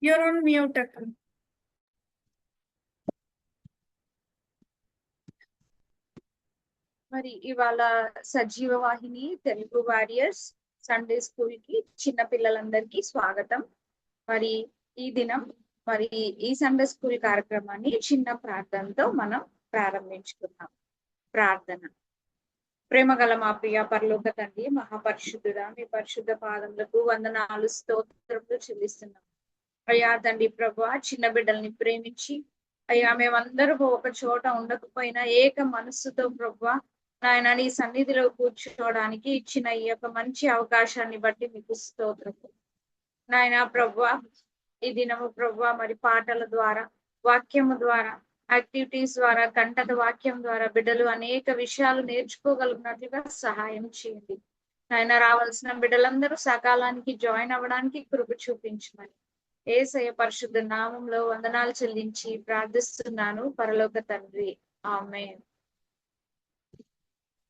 You're on mute, Akka. మరి ఇవాళ సజీవ వాహిని తెలుగు వారియర్స్ సండే స్కూల్ కి చిన్న పిల్లలందరికీ స్వాగతం. మరి ఈ దినం ఈ సండే స్కూల్ కార్యక్రమాన్ని చిన్న ప్రార్థనతో మనం ప్రారంభించుకున్నాం. ప్రార్థన. ప్రేమగల మా ప్రియ పరలోక తండ్రి, మహాపరిశుద్ధుడా, మీ పరిశుద్ధ పాదములకు వందనాలు స్తోత్రములు చెల్లిస్తున్నాం. అయ్యా తండ్రి ప్రభువా, చిన్న బిడ్డల్ని ప్రేమించి అయ్యా మేమందరూ ఒక చోట ఉండకపోయినా ఏక మనస్సుతో ప్రభువా నాయన నీ సన్నిధిలో కూర్చోవడానికి ఇచ్చిన ఈ యొక్క మంచి అవకాశాన్ని బట్టి మీకు స్తోత్రము నాయన ప్రభువా. ఈ దినము ప్రభువా మరి పాటల ద్వారా, వాక్యము ద్వారా, యాక్టివిటీస్ ద్వారా, కంఠత వాక్యం ద్వారా బిడ్డలు అనేక విషయాలు నేర్చుకోగలిగినట్లుగా సహాయం చేయండి నాయన. రావాల్సిన బిడ్డలందరూ సకాలానికి జాయిన్ అవ్వడానికి కృప చూపించమని యేసయ్య పరిశుద్ధ నామంలో వందనాలు చెల్లించి ప్రార్థిస్తున్నాను పరలోక తండ్రి, ఆమేన్.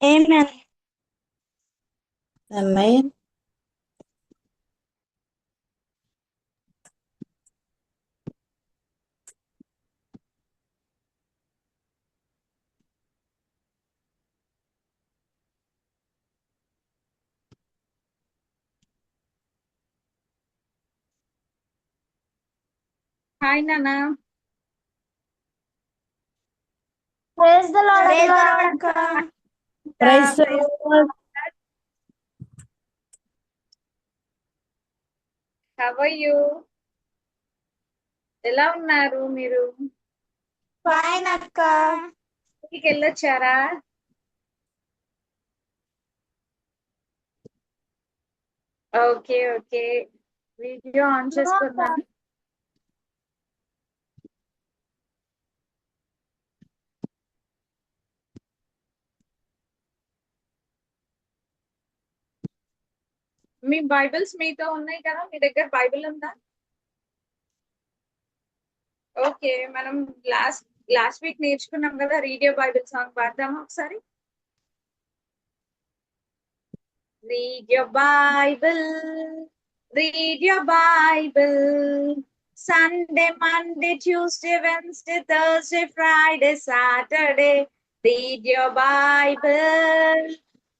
Amen. Amen. హాయ్ నాన్న. Praise the Lord. Praise the Lord, Akka. Praise the Lord. How are you? ఎలా ఉన్నారు మీరు? Fine, Akka. ఇంటికి వెళ్ళొచ్చారా? ఓకే ఓకే, వీడియో ఆన్ చేసుకున్నాను. మీ బైబిల్స్ మీతో ఉన్నాయి కదా? మీ దగ్గర బైబిల్ ఉందా? ఓకే, మనం లాస్ట్ వీక్ నేర్చుకున్నాం కదా రీడ్ యువర్ బైబిల్ సాంగ్. పాడదామా ఒకసారి? Read your Bible, read your Bible. Sunday, Monday, Tuesday, Wednesday, Thursday, Friday, Saturday. Read your Bible,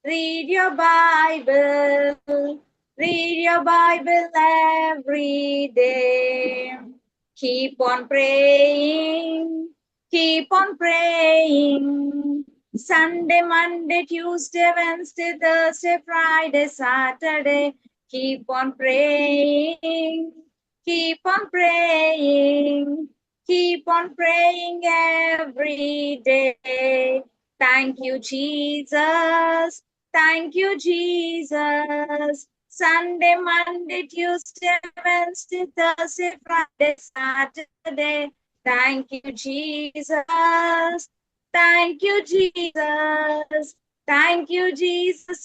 read your Bible, read your Bible every day. Keep on praying, keep on praying. Sunday, Monday, Tuesday, Wednesday, Thursday, Friday, Saturday. Keep on praying, keep on praying, keep on praying every day. Thank you, Jesus. Thank you, Jesus. Sunday, Monday, Tuesday, Wednesday, Thursday, Friday, Saturday. Thank you, Jesus. Thank you, Jesus. Thank you, Jesus,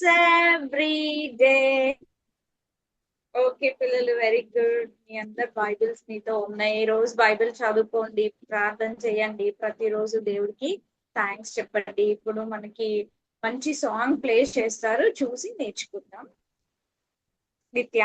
every day. Okay పిల్లలు, very good. మీ అందరు Bibles మీతో ఉన్నాయి. రోజు Bible చదువుకోండి, ప్రార్థన చేయండి, ప్రతిరోజు దేవుడికి థ్యాంక్స్ చెప్పండి. ఇప్పుడు మనకి మంచి సాంగ్ ప్లే చేస్తారు, చూసి నేర్చుకుందాం. నిత్య.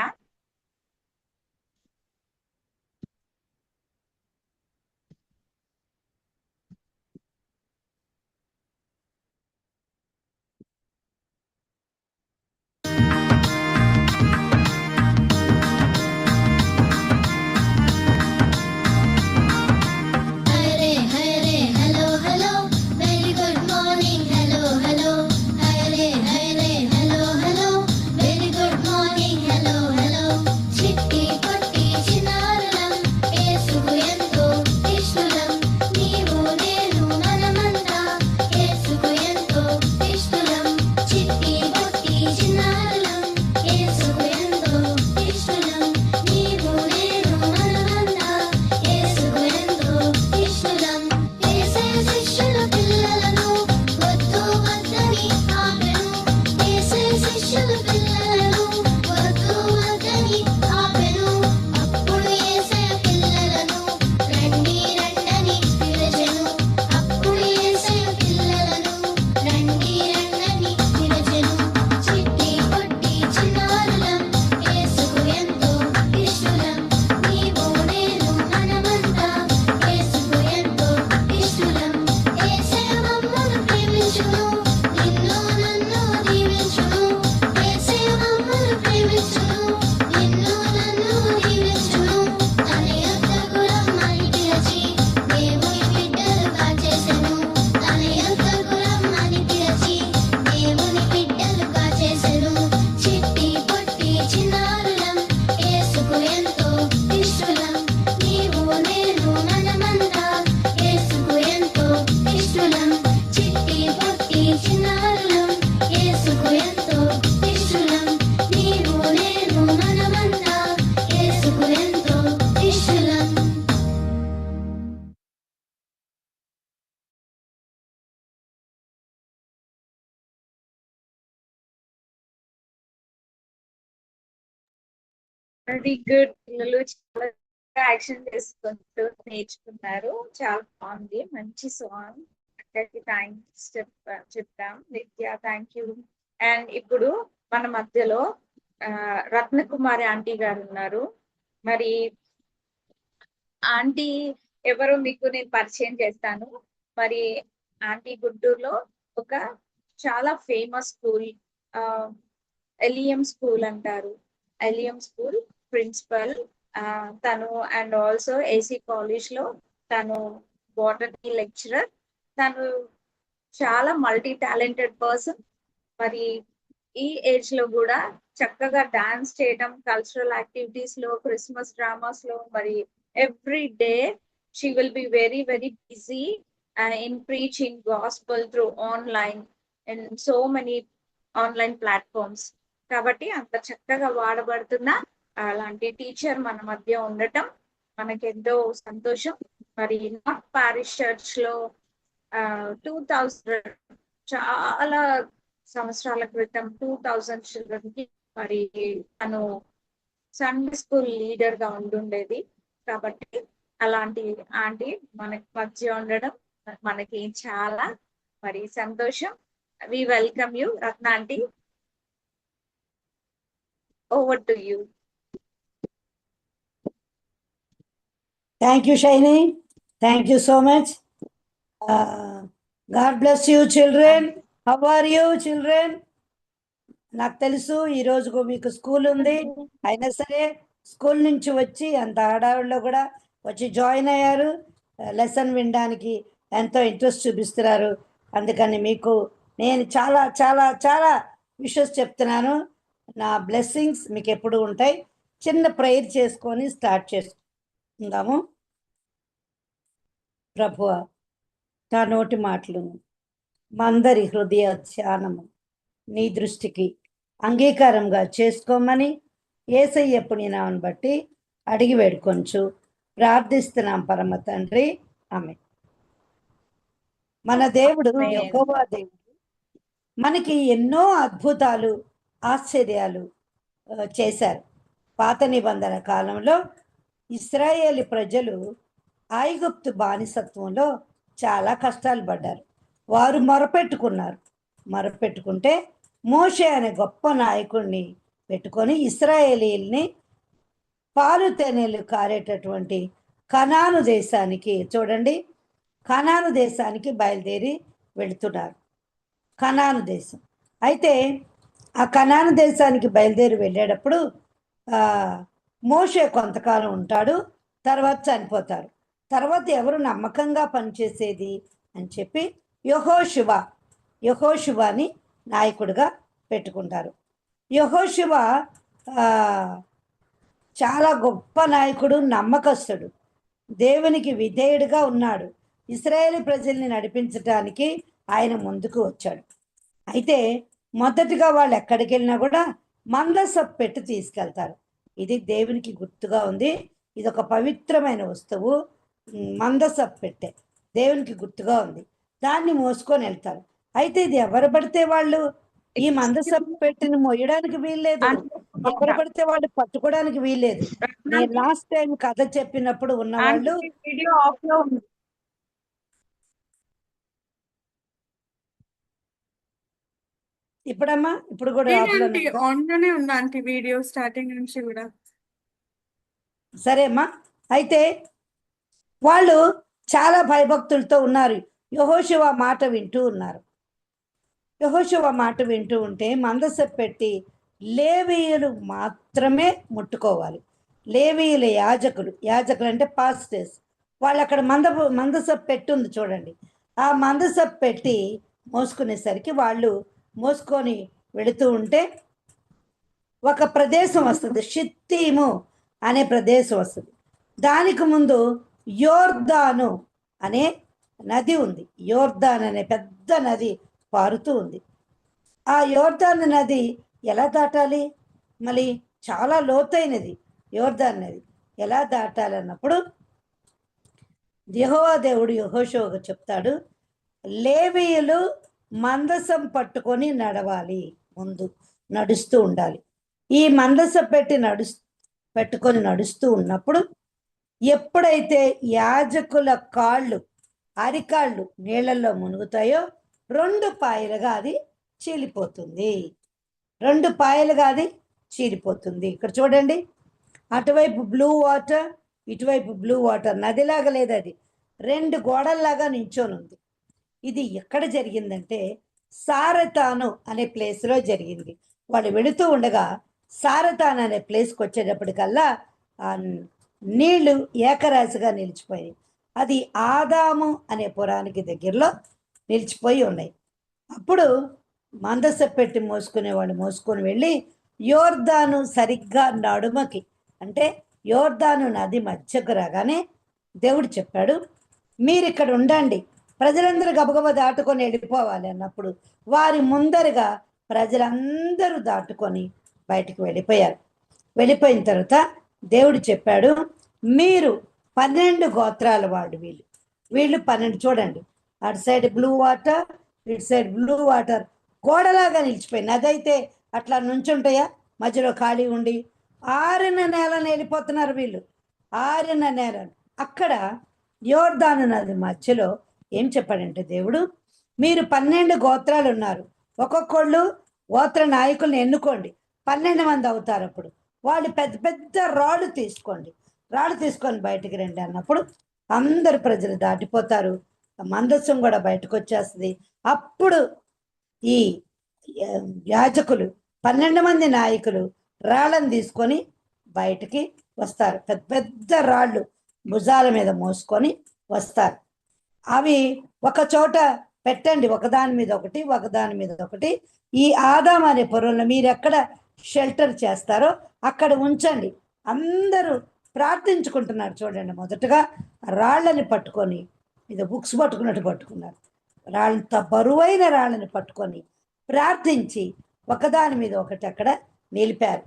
Hello, hello, very good morning, hello, hello. Very good. పిల్లలు చాలా యాక్షన్ చేసుకుంటూ నేర్చుకున్నారు. చాలా బాగుంది. మంచి సాంగ్. అక్కడికి థ్యాంక్స్ చెప్తాం. నిత్య థ్యాంక్ యూ. అండ్ ఇప్పుడు మన మధ్యలో రత్నకుమారి ఆంటీ గారు ఉన్నారు. మరి ఆంటీ ఎవరో మీకు నేను పరిచయం చేస్తాను. మరి ఆంటీ గుంటూరులో ఒక చాలా ఫేమస్ స్కూల్, ఎలియం స్కూల్ అంటారు. ఎలియం స్కూల్ ప్రిన్సిపల్ తను. అండ్ ఆల్సో ఏసీ కాలేజ్ లో తను బోటనీ లెక్చరర్. తను చాలా మల్టీ టాలెంటెడ్ పర్సన్. మరి ఈ ఏజ్ లో కూడా చక్కగా డాన్స్ చేయడం, కల్చరల్ యాక్టివిటీస్ లో, క్రిస్మస్ డ్రామాస్ లో, మరి every day she will be very very busy in preaching gospel through online and so many online platforms. కాబట్టి అంత చక్కగా వాడబడుతున్న అలాంటి టీచర్ మన మధ్య ఉండటం మనకి ఎంతో సంతోషం. మరి నార్త్ పారిష్ చర్చ్ లో 2000 చాలా సంవత్సరాల క్రితం 2000 చిల్డ్రన్ కి మరి తను సండే స్కూల్ లీడర్ గా ఉండుండేది. కాబట్టి అలాంటి ఆంటీ మనకి మధ్య ఉండడం మనకి చాలా మరి సంతోషం. We welcome you Ratna aunty. Over to you. Thank you, Shaini. Thank you so much. God bless you, children. How are you, children? నాకు తెలుసు ఈ రోజు మీకు స్కూల్ ఉంది, అయినా సరే స్కూల్ నుంచి వచ్చి అంత హడావుడిలో కూడా వచ్చి జాయిన్ అయ్యారు. లెసన్ వినడానికి ఎంతో ఇంట్రెస్ట్ చూపిస్తున్నారు. అందుకని మీకు నేను చాలా చాలా చాలా విషెస్ చెప్తున్నాను. నా బ్లెస్సింగ్స్ మీకు ఎప్పుడు ఉంటాయి. చిన్న ప్రేయర్ చేసుకొని స్టార్ట్ చేసుకుందాము. ప్రభువా, నా నోటి మాటలను మా అందరి హృదయ ధ్యానము నీ దృష్టికి అంగీకారంగా చేసుకోమని యేసయ్య పుణ్యనామమును బట్టి అడిగి వేడుకొంచు ప్రార్థిస్తున్నాం పరమ తండ్రి. ఆమేన్. మన దేవుడు యెహోవా దేవుడు మనకి ఎన్నో అద్భుతాలు, ఆశ్చర్యాలు చేశారు. పాత నిబంధన కాలంలో ఇశ్రాయేలు ప్రజలు ఐగుప్తు బానిసత్వంలో చాలా కష్టాలు పడ్డారు. వారు మొరపెట్టుకుంటే మోషే అనే గొప్ప నాయకుడిని పెట్టుకొని ఇశ్రాయేలీల్ని పాలు తేనెలు కారేటటువంటి కనాను దేశానికి, చూడండి, కనాను దేశానికి బయలుదేరి వెళుతున్నారు. కనాను దేశం. అయితే ఆ కనాను దేశానికి బయలుదేరి వెళ్ళేటప్పుడు మోషే కొంతకాలం ఉంటాడు, తర్వాత చనిపోతారు. తర్వాత ఎవరు నమ్మకంగా పనిచేసేది అని చెప్పి యెహోషువని నాయకుడిగా పెట్టుకుంటారు. యెహోషువ చాలా గొప్ప నాయకుడు, నమ్మకస్తుడు, దేవునికి విధేయుడిగా ఉన్నాడు. ఇశ్రాయేలు ప్రజల్ని నడిపించడానికి ఆయన ముందుకు వచ్చాడు. అయితే మొదటిగా వాళ్ళు ఎక్కడికి వెళ్ళినా కూడా మందసపు పెట్టి తీసుకెళ్తారు. ఇది దేవునికి గుర్తుగా ఉంది. ఇది ఒక పవిత్రమైన వస్తువు. మందసపు పెట్టె దేవునికి గుర్తుగా ఉంది. దాన్ని మోసుకొని వెళ్తారు. అయితే ఇది ఎవరు పడితే వాళ్ళు ఈ మందసపు పెట్టిని మోయడానికి వీల్లేదు, ఎవరు పడితే వాళ్ళు పట్టుకోవడానికి వీల్లేదు. నేను లాస్ట్ టైం కథ చెప్పినప్పుడు ఉన్నవాళ్ళు వీడియో ఆఫ్ లో ఉంది. ఇప్పుడమ్మా ఇప్పుడు కూడా ఆన్ లోనే ఉంది ఆంటీ, వీడియో స్టార్టింగ్ నుంచి కూడా. సరే అమ్మా. అయితే వాళ్ళు చాలా భయభక్తులతో ఉన్నారు. యెహోషువ మాట వింటూ ఉన్నారు. యెహోషువ మాట వింటూ ఉంటే మందసపు పెట్టి లేవీయులు మాత్రమే ముట్టుకోవాలి. లేవీయుల యాజకులు అంటే పాస్టర్స్, వాళ్ళు అక్కడ మందసపు పెట్టి ఉంది చూడండి. ఆ మందసపు పెట్టి మోసుకునేసరికి వాళ్ళు మోసుకొని వెళుతూ ఉంటే ఒక ప్రదేశం వస్తుంది, షిత్తీము అనే ప్రదేశం వస్తుంది. దానికి ముందు యోర్దాను అనే నది ఉంది. యోర్దాన్ అనే పెద్ద నది పారుతూ ఉంది. ఆ యోర్దాను నది ఎలా దాటాలి? మళ్ళీ చాలా లోతైనది యోర్దాన్ నది. ఎలా దాటాలన్నప్పుడు యెహోవా దేవుడు యెహోషువకు చెప్తాడు, లేవీయులు మందసం పట్టుకొని నడవాలి, ముందు నడుస్తూ ఉండాలి. ఈ మందసం పెట్టి పెట్టుకొని నడుస్తూ ఉన్నప్పుడు ఎప్పుడైతే యాజకుల కాళ్ళు అరికాళ్ళు నీళ్ళల్లో మునుగుతాయో 2 పాయలుగా అది చీలిపోతుంది. 2 పాయలుగా అది చీలిపోతుంది. ఇక్కడ చూడండి, అటువైపు బ్లూ వాటర్, ఇటువైపు బ్లూ వాటర్, నదిలాగా లేదు, అది 2 గోడల్లాగా నించొని ఉంది. ఇది ఎక్కడ జరిగిందంటే సారతాను అనే ప్లేస్లో జరిగింది. వాళ్ళు వెళుతూ ఉండగా సారతాను అనే ప్లేస్కి వచ్చేటప్పటికల్లా ఆ నీళ్లు ఏకరాశిగా నిలిచిపోయాయి. అది ఆదాము అనే పురానికి దగ్గరలో నిలిచిపోయి ఉన్నాయి. అప్పుడు మందస పెట్టి మోసుకునే వాళ్ళు మోసుకొని వెళ్ళి యోర్దాను సరిగ్గా నడుమకి, అంటే యోర్దాను నది మధ్యకు రాగానే దేవుడు చెప్పాడు, మీరు ఇక్కడ ఉండండి, ప్రజలందరూ గబగబా దాటుకొని వెళ్ళిపోవాలి అన్నప్పుడు వారి ముందరగా ప్రజలందరూ దాటుకొని బయటికి వెళ్ళిపోయారు. వెళ్ళిపోయిన తర్వాత దేవుడు చెప్పాడు, మీరు 12 గోత్రాల వాడు, వీళ్ళు 12, చూడండి, అటు సైడ్ బ్లూ వాటర్, ఇటు సైడ్ బ్లూ వాటర్ గోడలాగా నిలిచిపోయింది. అదైతే అట్లా నుంచుంటాయా, మధ్యలో ఖాళీ ఉండి ఆరిన నేలను వెళ్ళిపోతున్నారు వీళ్ళు, ఆరిన నేలను. అక్కడ యోర్దాను నది మధ్యలో ఏం చెప్పాడంటే దేవుడు, మీరు 12 గోత్రాలు ఉన్నారు, ఒక్కొక్కళ్ళు గోత్ర నాయకుల్ని ఎన్నుకోండి, 12 మంది అవుతారు. అప్పుడు వాళ్ళు పెద్ద పెద్ద రాళ్ళు తీసుకోండి, రాళ్ళు తీసుకొని బయటికి రండి అన్నప్పుడు అందరు ప్రజలు దాటిపోతారు, మందస్సం కూడా బయటకు వచ్చేస్తుంది. అప్పుడు ఈ యాజకులు 12 మంది నాయకులు రాళ్ళను తీసుకొని బయటికి వస్తారు. పెద్ద పెద్ద రాళ్ళు భుజాల మీద మోసుకొని వస్తారు. అవి ఒక చోట పెట్టండి, ఒకదాని మీద ఒకటి, ఒకదాని మీద ఒకటి. ఈ ఆదాం అనే పొలంలో మీరు ఎక్కడ షెల్టర్ చేస్తారో అక్కడ ఉంచండి. అందరూ ప్రార్థించుకుంటున్నారు. చూడండి, మొదటగా రాళ్ళని పట్టుకొని, ఇది బుక్స్ పట్టుకున్నట్టు పట్టుకున్నారు, రాళ్ళంత బరువైన రాళ్ళని పట్టుకొని ప్రార్థించి ఒకదాని మీద ఒకటి అక్కడ నిలిపారు.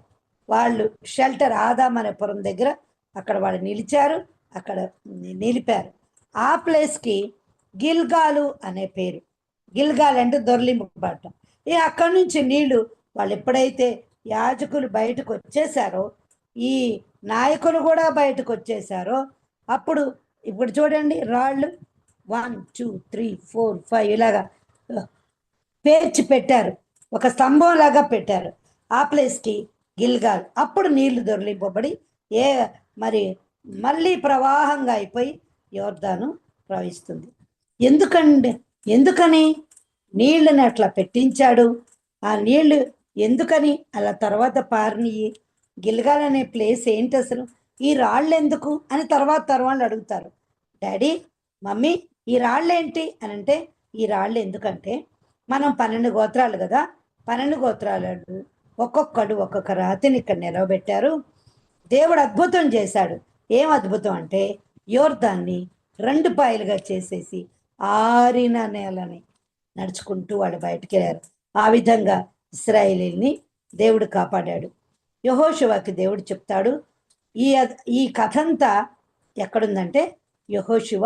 వాళ్ళు షెల్టర్ ఆదాం అనే పురం దగ్గర అక్కడ వాళ్ళు నిలిచారు, అక్కడ నిలిపారు. ఆ ప్లేస్కి గిల్గాలు అనే పేరు. గిల్గాల్ అంటే దొర్లింపబడటం. అక్కడి నుంచి నీళ్లు వాళ్ళు ఎప్పుడైతే యాజకులు బయటకు వచ్చేసారో, ఈ నాయకులు కూడా బయటకు వచ్చేసారో, అప్పుడు ఇప్పుడు చూడండి, రాళ్ళు 1 2 3 4 5 ఇలాగా పేర్చి పెట్టారు, ఒక స్తంభం లాగా పెట్టారు. ఆ ప్లేస్కి గిల్గాల్. అప్పుడు నీళ్లు దొర్లింపబడి మళ్ళీ ప్రవాహంగా అయిపోయి యోర్దాను ప్రవహిస్తుంది. ఎందుకని నీళ్ళని అట్లా పెట్టించాడు? ఆ నీళ్లు ఎందుకని అలా తర్వాత పారినయి? గిల్గాల్ అనే ప్లేస్ ఏంటి అసలు, ఈ రాళ్ళు ఎందుకు అని తర్వాత వాళ్ళు అడుగుతారు, డాడీ మమ్మీ ఈ రాళ్ళు ఏంటి అని అంటే, ఈ రాళ్ళు ఎందుకంటే మనం 12 గోత్రాలు కదా, 12 గోత్రాలు ఒక్కొక్కడు ఒక్కొక్క రాతిని ఇక్కడ నిలవబెట్టారు. దేవుడు అద్భుతం చేశాడు. ఏం అద్భుతం అంటే యోర్దాన్ని 2 పాయలుగా చేసేసి ఆరిన నేలని నడుచుకుంటూ వాళ్ళు బయటికి వెళ్ళారు. ఆ విధంగా ఇశ్రాయేలీని దేవుడు కాపాడాడు. యెహోషువకి దేవుడు చెప్తాడు, ఈ కథ అంతా ఎక్కడుందంటే యెహోషువ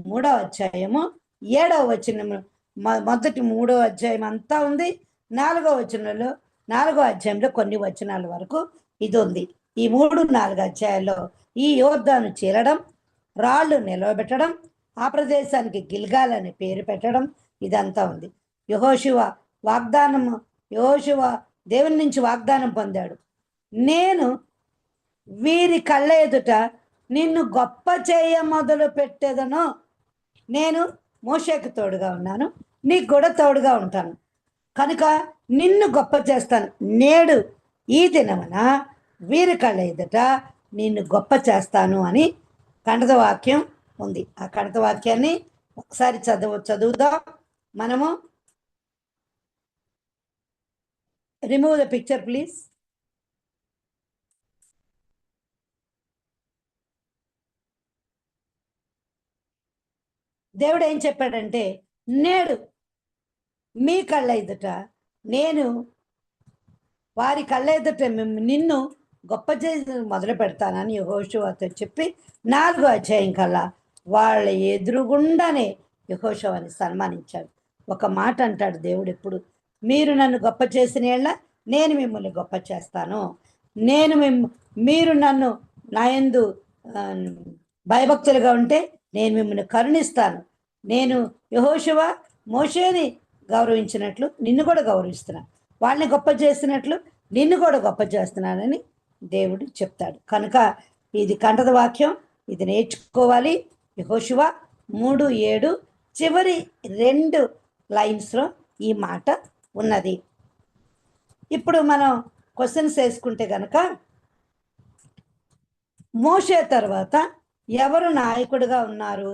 3వ అధ్యాయము 7వ వచనము, మొదటి 3వ అధ్యాయం అంతా ఉంది. 4వ వచనంలో 4వ అధ్యాయంలో కొన్ని వచనాల వరకు ఇది ఉంది. ఈ 3, 4 అధ్యాయాల్లో ఈ యోర్దాను చీలడం, రాళ్ళు నిలవబెట్టడం, ఆ ప్రదేశానికి గిల్గాల్ అనే పేరు పెట్టడం, ఇదంతా ఉంది. యెహోషువ దేవుని నుంచి వాగ్దానం పొందాడు, నేను వీరి కళ్ళ ఎదుట నిన్ను గొప్ప చేయ మొదలు పెట్టేదను. నేను మోషేకు తోడుగా ఉన్నాను, నీకు కూడా తోడుగా ఉంటాను, కనుక నిన్ను గొప్ప చేస్తాను. నేడు ఈ దినమున వీరి కళ్ళ ఎదుట నిన్ను గొప్ప చేస్తాను అని కణిత వాక్యం ఉంది. ఆ కణిత వాక్యాన్ని ఒకసారి చదువుదాం మనము. Remove the picture please. దేవుడు ఏం చెప్పాడంటే, నేడు మీ కళ్ళ ఎదుట నేను వారి కళ్ళ ఎదుట నిన్ను గొప్ప చేసి మొదలు పెడతానని యెహోషువతో చెప్పి 4వ అధ్యాయం కల్లా వాళ్ళ ఎదురుగుండానే యెహోషువని సన్మానించాడు. ఒక మాట అంటాడు దేవుడు ఎప్పుడు, మీరు నన్ను గొప్ప చేసిన యెడల నేను మిమ్మల్ని గొప్ప చేస్తాను. మీరు నన్ను నా యందు భయభక్తులుగా ఉంటే నేను మిమ్మల్ని కరుణిస్తాను. నేను యెహోషువ మోషేని గౌరవించినట్లు నిన్ను కూడా గౌరవిస్తున్నాను, వాళ్ళని గొప్ప చేసినట్లు నిన్ను కూడా గొప్ప చేస్తున్నానని దేవుడు చెప్తాడు. కనుక ఇది కంఠద వాక్యం, ఇది నేర్చుకోవాలి. యెహోషువ 3:7 చివరి 2 లైన్స్లో ఈ మాట ఉన్నది. ఇప్పుడు మనం క్వశ్చన్స్ వేసుకుంటే కనుక మోషే తర్వాత ఎవరు నాయకుడిగా ఉన్నారు?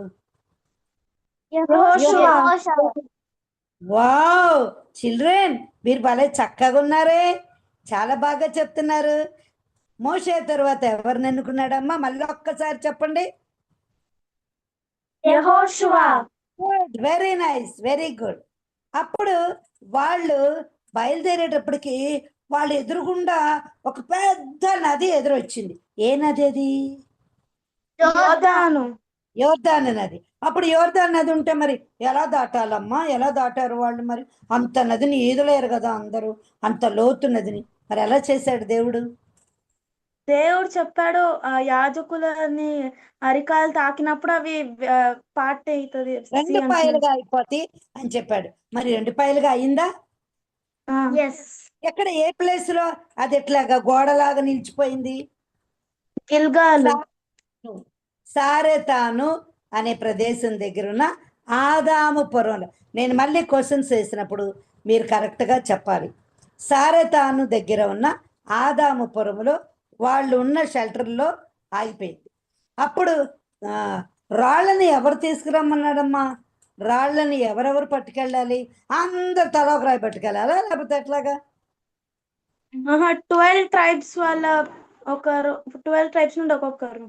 వావ్ చిల్డ్రన్, మీరు భలే చక్కగా ఉన్నారే, చాలా బాగా చెప్తున్నారు. మోషే తర్వాత ఎవరిని ఎన్నుకున్నాడమ్మా? మళ్ళీ ఒక్కసారి చెప్పండి. Good, very nice, very good. అప్పుడు వాళ్ళు బయలుదేరేటప్పటికి వాళ్ళు ఎదురుగుండా ఒక పెద్ద నది ఎదురొచ్చింది. ఏ నది అది? యోర్దాను నది. అప్పుడు యోర్దాను నది ఉంటే మరి ఎలా దాటాలమ్మా? ఎలా దాటారు వాళ్ళు? మరి అంత నదిని ఈదలేరు కదా అందరూ, అంత లోతు నదిని. మరి ఎలా చేశాడు దేవుడు? దేవుడు చెప్పాడు ఆ యాజకులని అరికాలు తాకినప్పుడు అవి పార్ట్ అవుతుంది, 2 పాయలుగా అయిపోతాయి అని చెప్పాడు. మరి 2 పాయలుగా అయిందా? ఎక్కడ, ఏ ప్లేస్ లో అది ఎట్లాగా గోడలాగా నిలిచిపోయింది? గిల్గాలు. సారెతాను అనే ప్రదేశం దగ్గర ఉన్న ఆదాము పురంలో. నేను మళ్ళీ క్వశ్చన్స్ వేసినప్పుడు మీరు కరెక్ట్గా చెప్పాలి. సారెతాను దగ్గర ఉన్న ఆదాము పురంలో వాళ్ళు ఉన్న షెల్టర్లో ఆగిపోయింది. అప్పుడు రాళ్ళని ఎవరు తీసుకురమ్మన్నాడమ్మా? రాళ్ళని ఎవరెవరు పట్టుకెళ్ళాలి? అందరు తల ఒక రాయి పట్టుకెళ్ళాలా లేకపోతే ఎట్లాగా? 12 ట్రైబ్స్ వాళ్ళ ఒకరు, 12 ట్రైబ్స్ నుండి ఒక్కొక్కరు,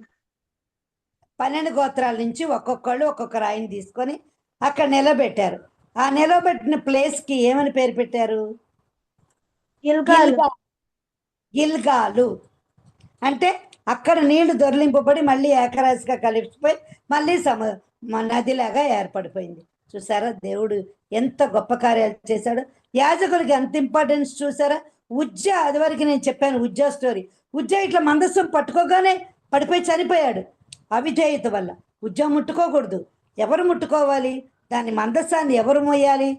12 గోత్రాల నుంచి ఒక్కొక్కళ్ళు ఒక్కొక్క రాయిని తీసుకొని అక్కడ నిలబెట్టారు. ఆ నిలబెట్టిన ప్లేస్కి ఏమని పేరు పెట్టారు? గిల్గాలు. అంటే అక్కడ నీళ్లు దొర్లింపబడి మళ్ళీ ఏకరాశిగా కలిసిపోయి మళ్ళీ నదిలాగా ఏర్పడిపోయింది. చూసారా దేవుడు ఎంత గొప్ప కార్యాలు చేశాడు. యాజకులకి ఎంత ఇంపార్టెన్స్ చూసారా? ఉజ్జా, అదివరకు నేను చెప్పాను ఉజ్జా స్టోరీ. ఉజ్జా ఇట్లా మందస్సం పట్టుకోగానే పడిపోయి చనిపోయాడు అవిధేయత వల్ల. ఉజ్జా ముట్టుకోకూడదు. ఎవరు ముట్టుకోవాలి? దాని మందస్సాన్ని ఎవరు మోయాలి?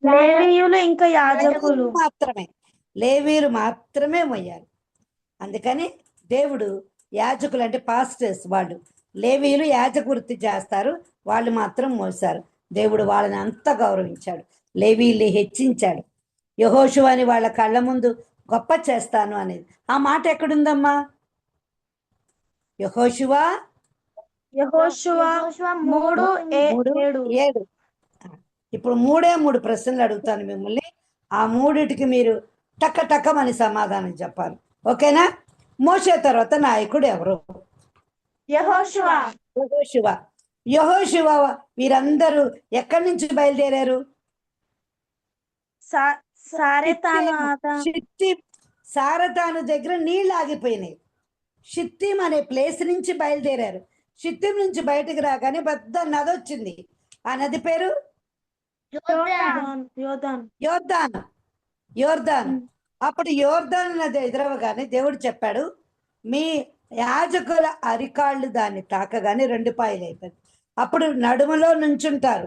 లేవీయులు ఇంకా యాజకులు మాత్రమే, లేవీయులు మాత్రమే మోయాలి. అందుకని దేవుడు యాజకులు అంటే పాస్టర్స్, వాళ్ళు లేవీయులు యాజక వృత్తి చేస్తారు, వాళ్ళు మాత్రం మోసారు. దేవుడు వాళ్ళని అంత గౌరవించాడు, లేవీయుల్ని హెచ్చించాడు. యెహోషువని వాళ్ళ కళ్ళ ముందు గొప్ప చేస్తాను అనేది ఆ మాట ఎక్కడుందమ్మా? యెహోషువ 3:7. ఇప్పుడు 3 ప్రశ్నలు అడుగుతాను మిమ్మల్ని. ఆ 3టికి మీరు టక్కమని సమాధానం చెప్పాలి. ఓకేనా? మోషే తర్వాత నాయకుడు ఎవరు? యెహోషువ. వీరందరూ ఎక్కడి నుంచి బయలుదేరారు? సారెతాను దగ్గర నీళ్ళు ఆగిపోయినాయి. షిత్తీం అనే ప్లేస్ నుంచి బయలుదేరారు. షిత్తీం నుంచి బయటకు రాగానే పెద్ద నది వచ్చింది. ఆ నది పేరు యోర్దాను. అప్పుడు యోర్దాను నది ఎదురవగానే దేవుడు చెప్పాడు, మీ యాజకుల అరికాళ్ళు దాన్ని తాకగానే 2 పాయలు అయిపోయింది. అప్పుడు నడుములో నుంచుంటారు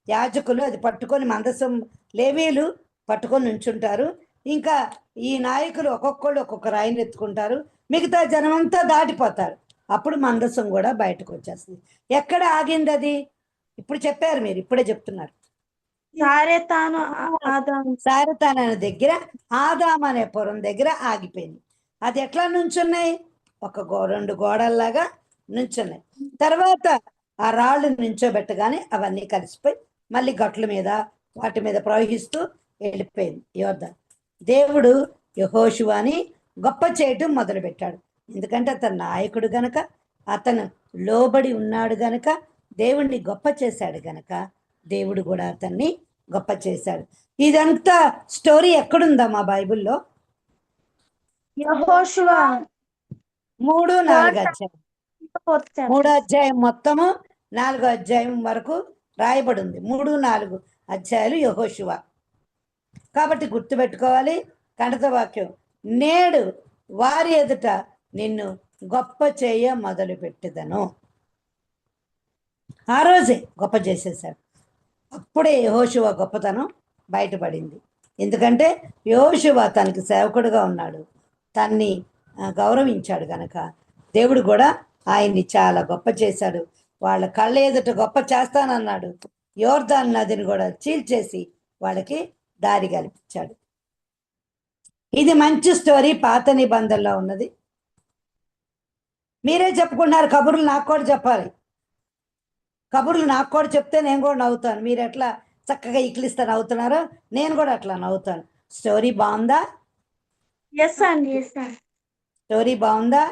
యాజకులు, అది పట్టుకొని మందసం లేవీలు పట్టుకొని నుంచుంటారు. ఇంకా ఈ నాయకులు ఒక్కొక్కళ్ళు ఒక్కొక్క రాయిని ఎత్తుకుంటారు, మిగతా జనమంతా దాటిపోతారు. అప్పుడు మందసం కూడా బయటకు వచ్చేస్తుంది. ఎక్కడ ఆగింది అది? ఇప్పుడు చెప్పారు, మీరు ఇప్పుడే చెప్తున్నారు. సారెతాను అనే దగ్గర ఆదాము అనే పురం దగ్గర ఆగిపోయింది. అది ఎట్లా నుంచున్నాయి? ఒక 2 గోడల్లాగా నుంచున్నాయి. తర్వాత ఆ రాళ్ళు నుంచోబెట్టగానే అవన్నీ కలిసిపోయి మళ్ళీ గట్ల మీద వాటి మీద ప్రవహిస్తూ వెళ్ళిపోయింది యోర్దాను. దేవుడు యెహోషువని గొప్ప చేయటం మొదలుపెట్టాడు. ఎందుకంటే అతను నాయకుడు గనక, అతను లోబడి ఉన్నాడు గనక, దేవుణ్ణి గొప్ప చేశాడు గనక దేవుడు కూడా అతన్ని గొప్ప చేశాడు. ఇదంతా స్టోరీ ఎక్కడుందమ్మా బైబిల్లో? 3-4 అధ్యాయం. 3 అధ్యాయం మొత్తము 4 అధ్యాయం వరకు రాయబడి ఉంది. 3-4 అధ్యాయాలు యెహోషువ. కాబట్టి గుర్తుపెట్టుకోవాలి, కడత వాక్యం, నేడు వారి ఎదుట నిన్ను గొప్ప చేయ మొదలు పెట్టెదను. ఆ రోజే గొప్ప చేసేసాడు. అప్పుడే యెహోషువ గొప్పతనం బయటపడింది. ఎందుకంటే యెహోషువ తనకి సేవకుడుగా ఉన్నాడు, తన్ని గౌరవించాడు కనుక దేవుడు కూడా ఆయన్ని చాలా గొప్ప చేశాడు. వాళ్ళ కళ్ళ ఎదుట గొప్ప చేస్తానన్నాడు. యోర్దాను నదిని కూడా చీల్చేసి వాళ్ళకి దారి కల్పించాడు. ఇది మంచి స్టోరీ, పాత నిబంధనలో ఉన్నది. మీరే చెప్పుకుంటున్నారు కబుర్లు, నాకు కూడా చెప్పాలి. కబుర్లు నాకు కూడా చెప్తే నేను కూడా నవ్వుతాను. మీరు ఎట్లా చక్కగా ఇక్లిస్తా నవ్వుతున్నారో నేను కూడా అట్లా నవ్వుతాను. స్టోరీ బాగుందా? Yes, and yes, sir. Story బాగుందా?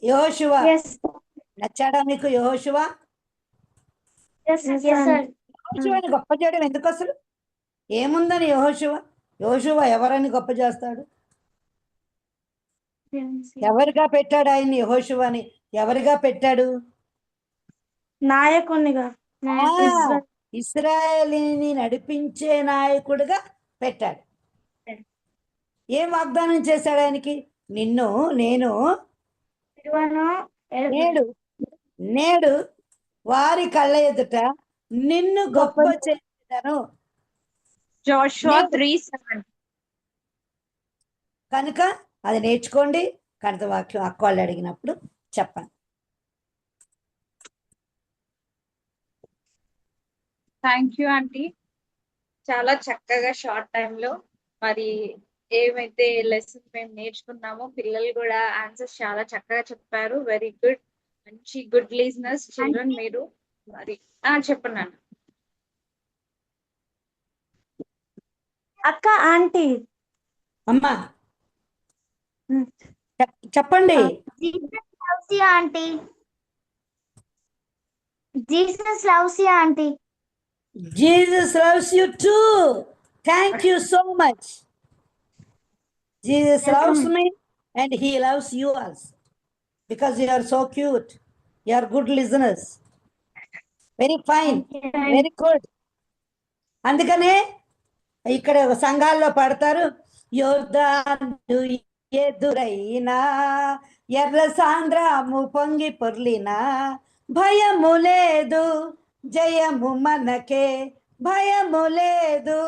యెహోషువ Yes, నచ్చాడా మీకు? యెహోషువ yes, yes, sir. యెహోషువని గొప్ప చేయడం ఎందుకు అసలు? ఏముందని యెహోషువ? యెహోషువ ఎవరని గొప్ప చేస్తాడు? ఎవరిగా పెట్టాడు ఆయన్ని? యెహోషువని ఎవరిగా పెట్టాడు? నాయకునిగా. ఇశ్రాయేలీని నడిపించే నాయకుడిగా పెట్టాడు. ఏం వాగ్దానం చేశాడు ఆయనకి? నిన్ను నేను నేడు వారి కళ్ళ ఎదుట నిన్ను గొప్ప చేస్తాను. Joshua 3:7. కనుక అది నేర్చుకోండి. కడత వాక్యం అక్క వాళ్ళు అడిగినప్పుడు చెప్పండి. Thank you aunty. చాలా చక్కగా షార్ట్ టైంలో మరి ఏమైతే లెసన్ మేము నేర్చుకున్నామో పిల్లలు కూడా ఆన్సర్స్ చాలా చక్కగా చెప్పారు. వెరీ గుడ్, మంచి గుడ్ లిజనర్స్ చిల్డ్రన్ మీరు. మరి చెప్పండి. అక్క, ఆంటీ అమ్మా చెప్పండి. Jesus loves you, auntie. Jesus loves you, auntie. Jesus loves you too. Thank you so much. Jesus loves me and he loves you also because you are so cute. You are good listeners. Very fine. Very good. అందుకనే ఇక్కడ సంఘాల్లో పాడతారు, యోర్దాను ఎదురైనా ఎర్ర సాంద్రము పొంగి పొర్లినా భయము లేదు జయము మనకే, భయము లేదు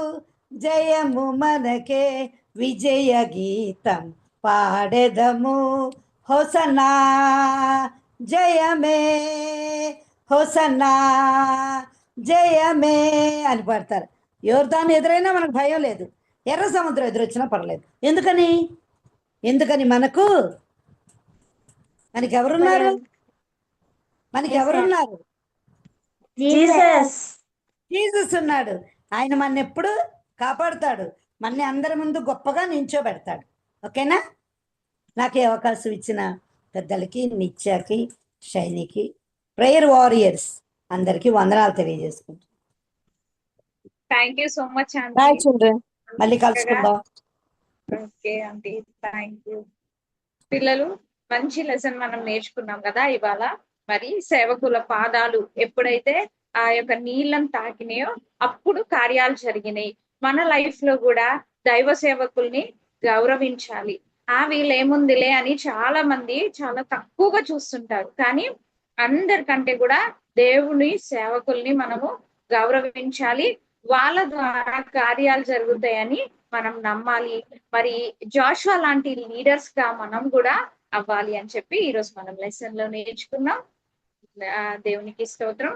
జయము మనకే, విజయ గీతం పాడెదము హోసన్నా జయమే, హోసన్నా జయమే అని పాడతారు. యోర్దాను ఎదురైనా మనకు భయం లేదు, ఎర్ర సముద్రం ఎదురొచ్చినా పర్లేదు. ఎందుకని మనకు ఎవరున్నారు? ఎవరున్నారు? జీసస్ ఉన్నాడు. ఆయన మన ఎప్పుడు కాపాడుతాడు, మన అందరి ముందు గొప్పగా నించోబెడతాడు. ఓకేనా? నాకు ఈ అవకాశం ఇచ్చిన పెద్దలకి, నిత్యాకి, షైనికి, ప్రేయర్ వారియర్స్ అందరికి వందనాలు తెలియజేసుకుంటాను. Thank you so much bye aunty. Children, మళ్ళీ కలుసుకుందాం. Okay aunty, thank you. పిల్లలు, మంచి లెసన్ మనం నేర్చుకున్నాం కదా ఇవాళ. మరి సేవకుల పాదాలు ఎప్పుడైతే ఆ యొక్క నీళ్ళను తాకినాయో అప్పుడు కార్యాలు జరిగినాయి. మన లైఫ్ లో కూడా దైవ సేవకుల్ని గౌరవించాలి. వీళ్ళేముందిలే అని చాలా మంది చాలా తక్కువగా చూస్తుంటారు. కానీ అందరికంటే కూడా దేవుని సేవకుల్ని మనము గౌరవించాలి. వాళ్ళ ద్వారా కార్యాలు జరుగుతాయని మనం నమ్మాలి. మరి జాషువా లాంటి లీడర్స్ గా మనం కూడా అవ్వాలి అని చెప్పి ఈరోజు మనం లెసన్ లో నేర్చుకున్నాం. దేవునికి స్తోత్రం.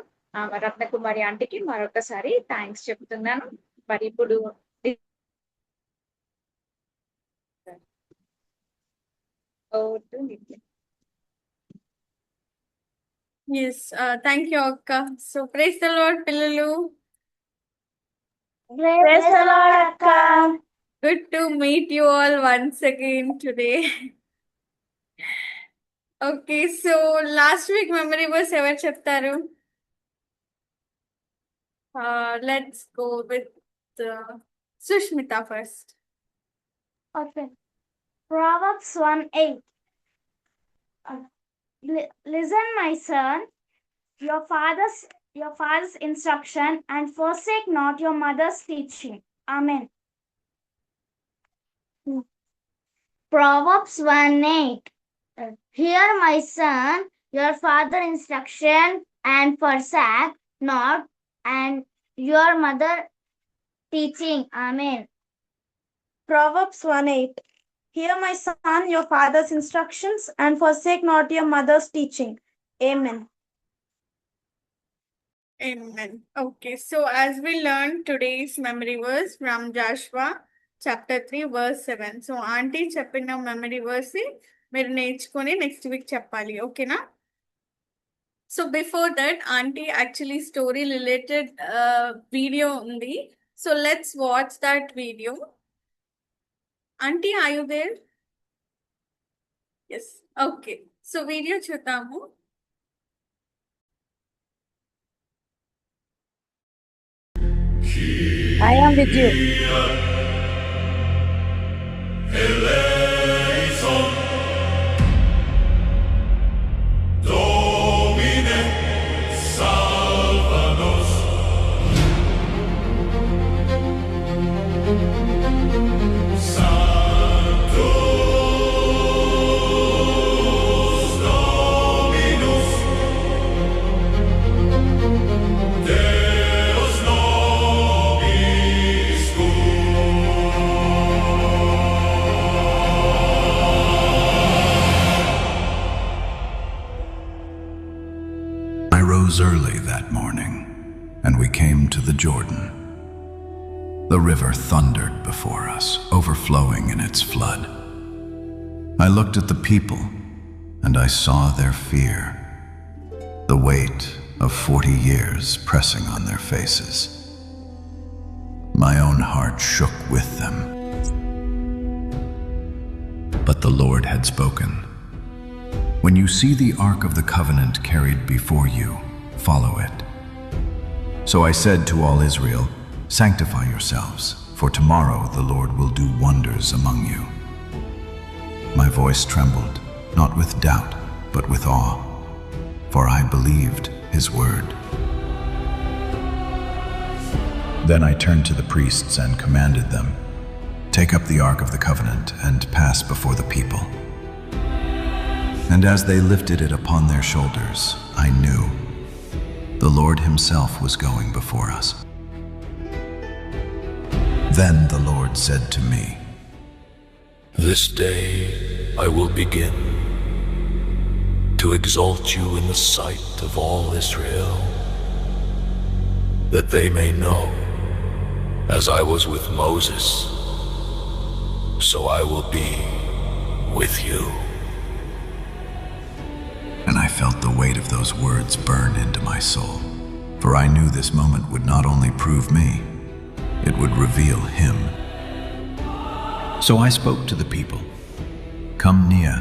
రత్నకుమారి ఆంటీకి మరొకసారి థ్యాంక్స్ చెప్తున్నాను. మరి ఇప్పుడు Yes, thank you, Akka. So praise the Lord, Pillalu. Praise the Lord, akka. Good to meet you all once again today. Okay, so last week memory verse ever cheptaru. Let's go with Sushmita first. Okay. Proverbs 1:8. Listen, my son, your father's instruction, and forsake not your mother's teaching. Amen. Proverbs 1:8. Hear, my son, your father's instruction, and forsake not, and your mother teaching. Amen. Proverbs 1:8. Hear, my son, your father's instructions, and forsake not your mother's teaching. Amen. Amen. Okay, so as we learned today's memory verse from Joshua chapter 3 verse 7. So aunty చెప్పిన memory verse మీరు నేర్చుకొని next week చెప్పాలి, ఓకేనా? So before that aunty actually story related video ఉంది. So let's watch that video. Aunty are you there? Yes, okay. So video చూద్దాము. I am with you. Eleison Domine salva nos. Sanctus Dominus Deus nobiscum. I rose early that morning, and we came to the Jordan. The river thundered before us, overflowing in its flood. I looked at the people, and I saw their fear, the weight of 40 years pressing on their faces. My own heart shook with them. But the Lord had spoken. When you see the Ark of the Covenant carried before you, follow it. So I said to all Israel, sanctify yourselves, for tomorrow the Lord will do wonders among you. My voice trembled, not with doubt, but with awe, for I believed his word. Then I turned to the priests and commanded them, take up the Ark of the Covenant and pass before the people. And as they lifted it upon their shoulders, I knew the Lord himself was going before us. Then the Lord said to me, This day I will begin to exalt you in the sight of all Israel, that they may know, as I was with Moses, so I will be with you. And I felt the weight of those words burn into my soul, for I knew this moment would not only prove me, it would reveal him. So I spoke to the people, come near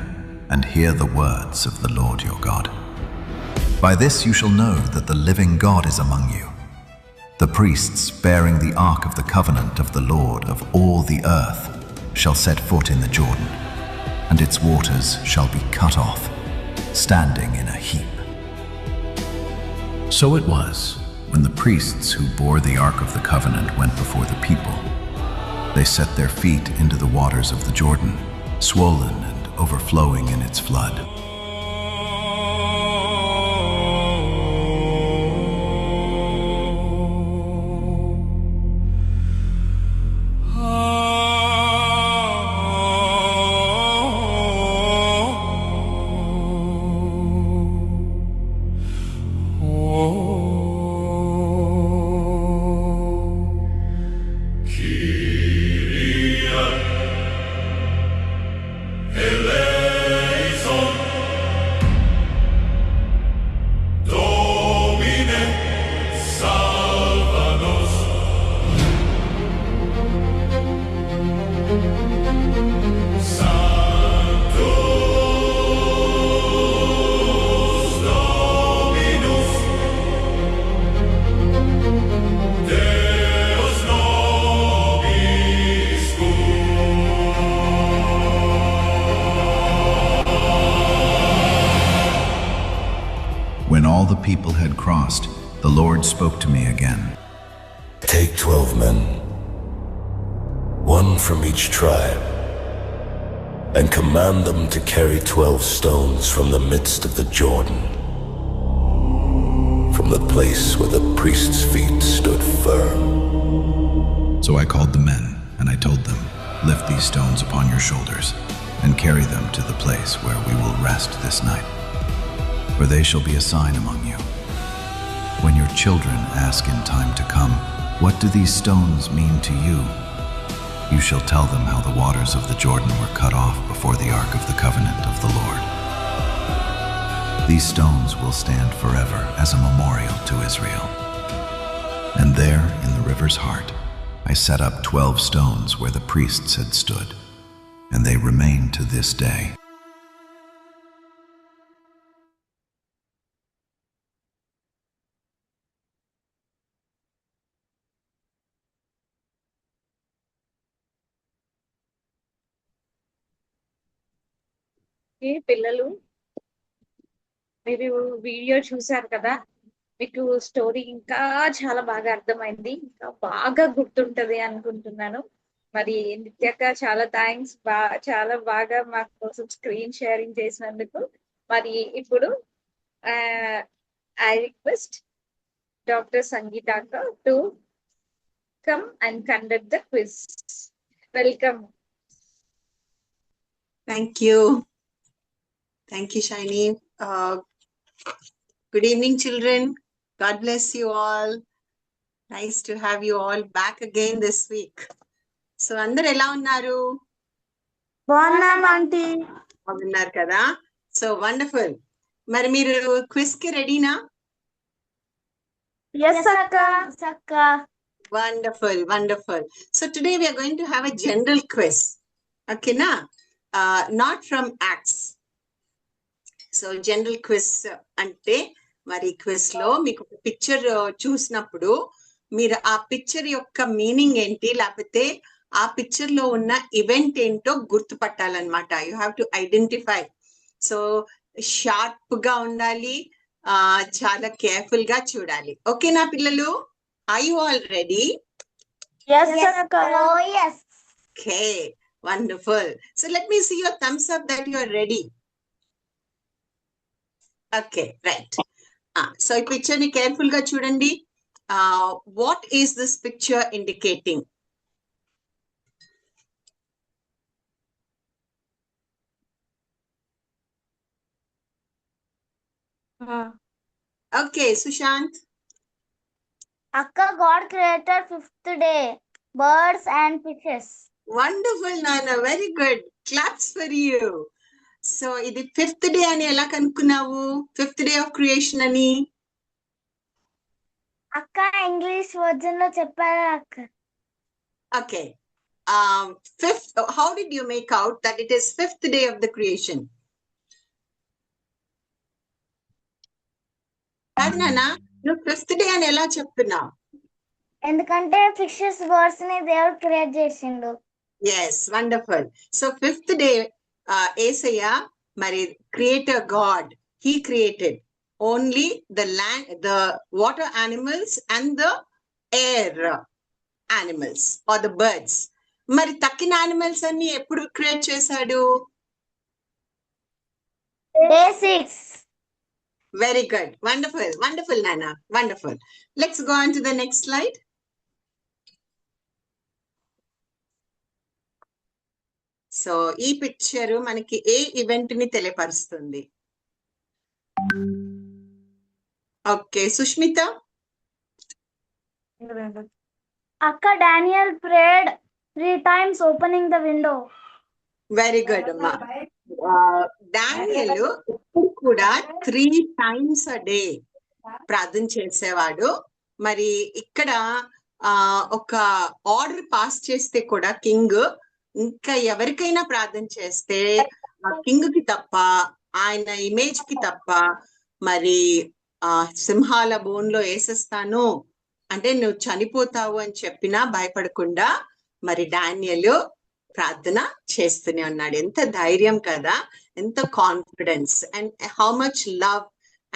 and hear the words of the Lord your God. By this you shall know that the living God is among you. The priests bearing the Ark of the Covenant of the Lord of all the earth shall set foot in the Jordan, and its waters shall be cut off, standing in a heap. So it was, when the priests who bore the Ark of the Covenant went before the people, they set their feet into the waters of the Jordan, swollen and overflowing in its flood. Eleison Domine salva nos. Sanctus Dominus Deus nobiscum. When all the people had crossed, the Lord spoke to me again. Take 12 men, one from each tribe, and command them to carry 12 stones from the midst of the Jordan, from the place where the priest's feet stood firm. So I called the men, and I told them, "Lift these stones upon your shoulders, and carry them to the place where we will rest this night. For they shall be a sign among you. When your children ask in time to come, 'What do these stones mean to you?' you shall tell them how the waters of the Jordan were cut off before the ark of the covenant of the Lord. These stones will stand forever as a memorial to Israel." And there, in the river's heart, I set up 12 stones where the priests had stood, and they remain to this day. పిల్లలు, మీరు video చూసారు కదా, మీకు story ఇంకా చాలా బాగా అర్థమైంది, ఇంకా బాగా గుర్తుంటది అనుకుంటున్నాను. మరి నిత్యక్క చాలా థ్యాంక్స్, చాలా బాగా మాకు కోసం స్క్రీన్ షేరింగ్ చేసినందుకు. మరి ఇప్పుడు I request doctor Sangeetha to come and conduct the quiz. Welcome. Thank you. Thank you, Shiny. Good evening, children. God bless you all. Nice to have you all back again this week. So, అందరు ఎలా ఉన్నారు? బాగున్నాం aunty. బాగున్నారు కదా? So wonderful. మరి మీరు quiz కి రెడీనా? Yes అక్క. Wonderful, wonderful. So today we are going to have a general quiz. Okay, na? Not from Acts. So general quiz అంటే మరి క్విజ్ లో మీకు ఒక పిక్చర్ చూసినప్పుడు మీరు ఆ పిక్చర్ యొక్క మీనింగ్ ఏంటి, లేకపోతే ఆ పిక్చర్ లో ఉన్న ఈవెంట్ ఏంటో గుర్తుపట్టాలన్నమాట. You have to identify. So sharp గా ఉండాలి, చాలా కేర్ఫుల్ గా చూడాలి. ఓకేనా పిల్లలు? Are you all ready? Yes అక్క. Okay, wonderful. So let me see your thumbs up that you are ready. Okay, right. So ఈ పిక్చర్ ని కేర్ఫుల్ గా చూడండి. What is this picture indicating? Okay, Sushant. Akka, God created 5th day, birds and fishes. Wonderful నాన్న, very good. Claps for you. So ఇది 5th day అని ఎలా కనుక్కున్నావు? 5th day of creation అని అక్క ఇంగ్లీష్ వర్జన్ లో చెప్పారా అక్క? Okay, 5th, how did you make out that it is 5th day of the creation? కాదు నాన్న, నువ్వు 5th డే అని ఎలా చెప్తున్నావు? ఎందుకంటే ఫిషెస్ బర్డ్స్ ని దేవుడు క్రియేట్ చేసిండు. Yes, wonderful. So 5th day Yesayya మరి creator God, he created only the land, the water animals and the air animals are the birds. మరి తక్కిన యానిమల్స్ అన్ని ఎప్పుడు క్రియేట్ చేశాడు? Day 6. Very good. Wonderful. Wonderful, Nana. Wonderful. Let's go on to the next slide. So ఈ picture మనకి ఏ event ని తెలియపరుస్తుంది? Okay, Sushmita. అక్క Daniel prayed 3 times opening the window. Very good అమ్మా. డానియల్ ఎప్పుడు కూడా 3 times a day ప్రార్థన చేసేవాడు. మరి ఇక్కడ ఒక ఆర్డర్ పాస్ చేస్తే కూడా కింగ్, ఇంకా ఎవరికైనా ప్రార్థన చేస్తే ఆ కింగ్ కి తప్ప, ఆయన ఇమేజ్ కి తప్ప, మరి సింహాల బోన్లో వేసేస్తాను అంటే నువ్వు చనిపోతావు అని చెప్పినా భయపడకుండా మరి డానియల్ ప్రార్థన చేస్తూనే ఉన్నాడు. ఎంత ధైర్యం కదా, ఎంత confidence, and how much love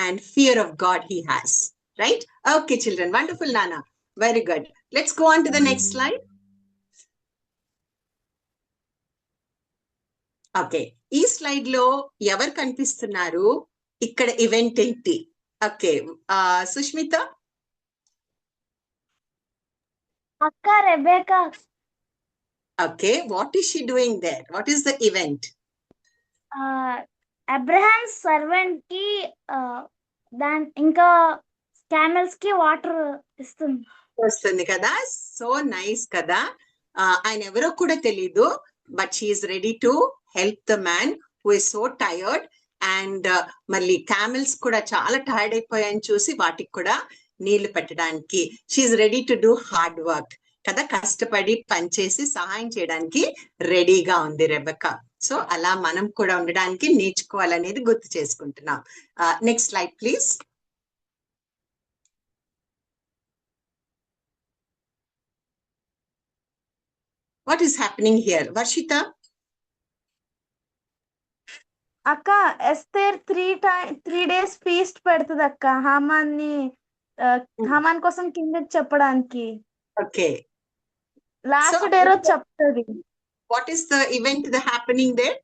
and fear of God he has. Right? Okay children, wonderful నానా, very good. Let's go on to the next slide. Okay, ఈ స్లైడ్ లో ఎవరు కనిపిస్తున్నారు? ఇక్కడ ఈవెంట్ ఏంటి? ఓకే, సుష్మిత. అక్క Rebecca. Okay, what is she doing there? What is the event? Abraham servant కి ఇంకా క్యామెల్స్ కి వాటర్ ఇస్తుంది. వస్తుంది కదా, సో నైస్ కదా. ఆయన ఎవరో కూడా తెలీదు, but she's ready to help the man who is so tired. And మళ్ళీ క్యామెల్స్ కూడా చాలా టైర్డ్ అయిపోయాయని చూసి వాటికి కూడా నీళ్లు పెట్టడానికి she's ready to do hard work కదా, కష్టపడి పనిచేసి సహాయం చేయడానికి రెడీగా ఉంది రెబెకా. సో అలా మనం కూడా ఉండడానికి నేర్చుకోవాలనేది గుర్తు చేసుకుంటున్నాం. Next slide please. What is happening here? Varshita? అక్క ఎస్తేర్ 3 days ఫీస్ట్ పెడుతుంది అక్క హామాన్ కోసం కిందకి చెప్పడానికి. Okay. లాస్ట్ So- డే రోజు చెప్తుంది. What is the event happening there?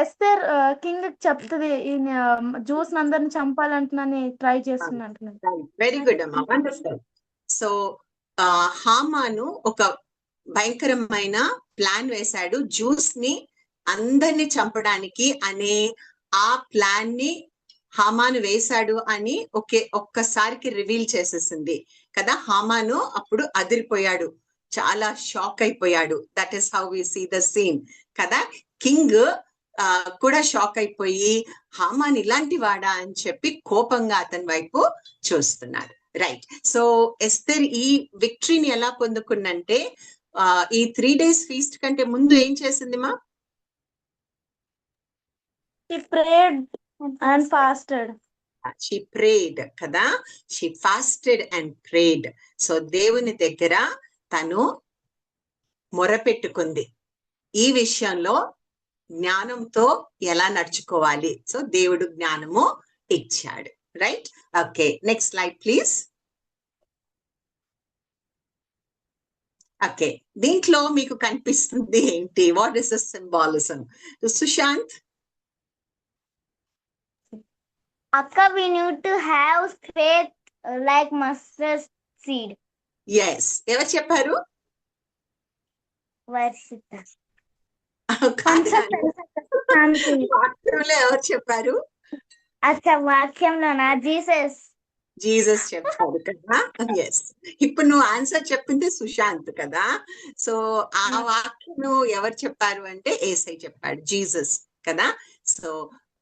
Esther king చెప్తుంది ఈయన జ్యూస్ అందరిని చంపాలంటున్నాని ట్రై చేస్తున్నట్టు. Very good, Amma. Wonderful. So, హామాను ఒక భయంకరమైన ప్లాన్ వేశాడు, జ్యూస్ ని అందరిని చంపడానికి అనే ఆ ప్లాన్ ని హామాను వేశాడు అని ఒక్కసారికి రివీల్ చేసేసింది కదా. హామాను అప్పుడు అదిరిపోయాడు, చాలా షాక్ అయిపోయాడు. That is how we see the scene కదా. కింగ్ కూడా షాక్ అయిపోయి హామాన్ ఇలాంటి వాడా అని చెప్పి కోపంగా అతని వైపు చూస్తున్నాడు. రైట్. సో ఎస్తేర్ ఈ విక్టరీని ఎలా పొందుకుందంటే ఈ 3 days ఫీస్ట్ కంటే ముందు ఏం చేసింది మా? She prayed and fasted. She prayed కదా, she fasted and prayed. So దేవుని దగ్గర తను మొరపెట్టుకుంది ఈ విషయంలో జ్ఞానంతో ఎలా నడుచుకోవాలి. సో దేవుడు జ్ఞానము ఇచ్చాడు. Right. Okay, next slide please. Okay, దీంట్లో మీకు కనిపిస్తుంది ఏంటి? What is the symbolism? Sushant. అక్క we need to have faith like mustard seed. Yes, ఎవరు చెప్పారు? వర్షిత. వాక్యంలో ఎవరు చెప్పారు? అక్క వాక్యంలోనా? జీసస్. జీసస్ చెప్పారు కదా. ఎస్, ఇప్పుడు నువ్వు ఆన్సర్ చెప్పింది సుశాంత్ కదా. సో ఆ వాక్యం ఎవరు చెప్పారు అంటే యేసయ్య చెప్పాడు, జీసస్ కదా. సో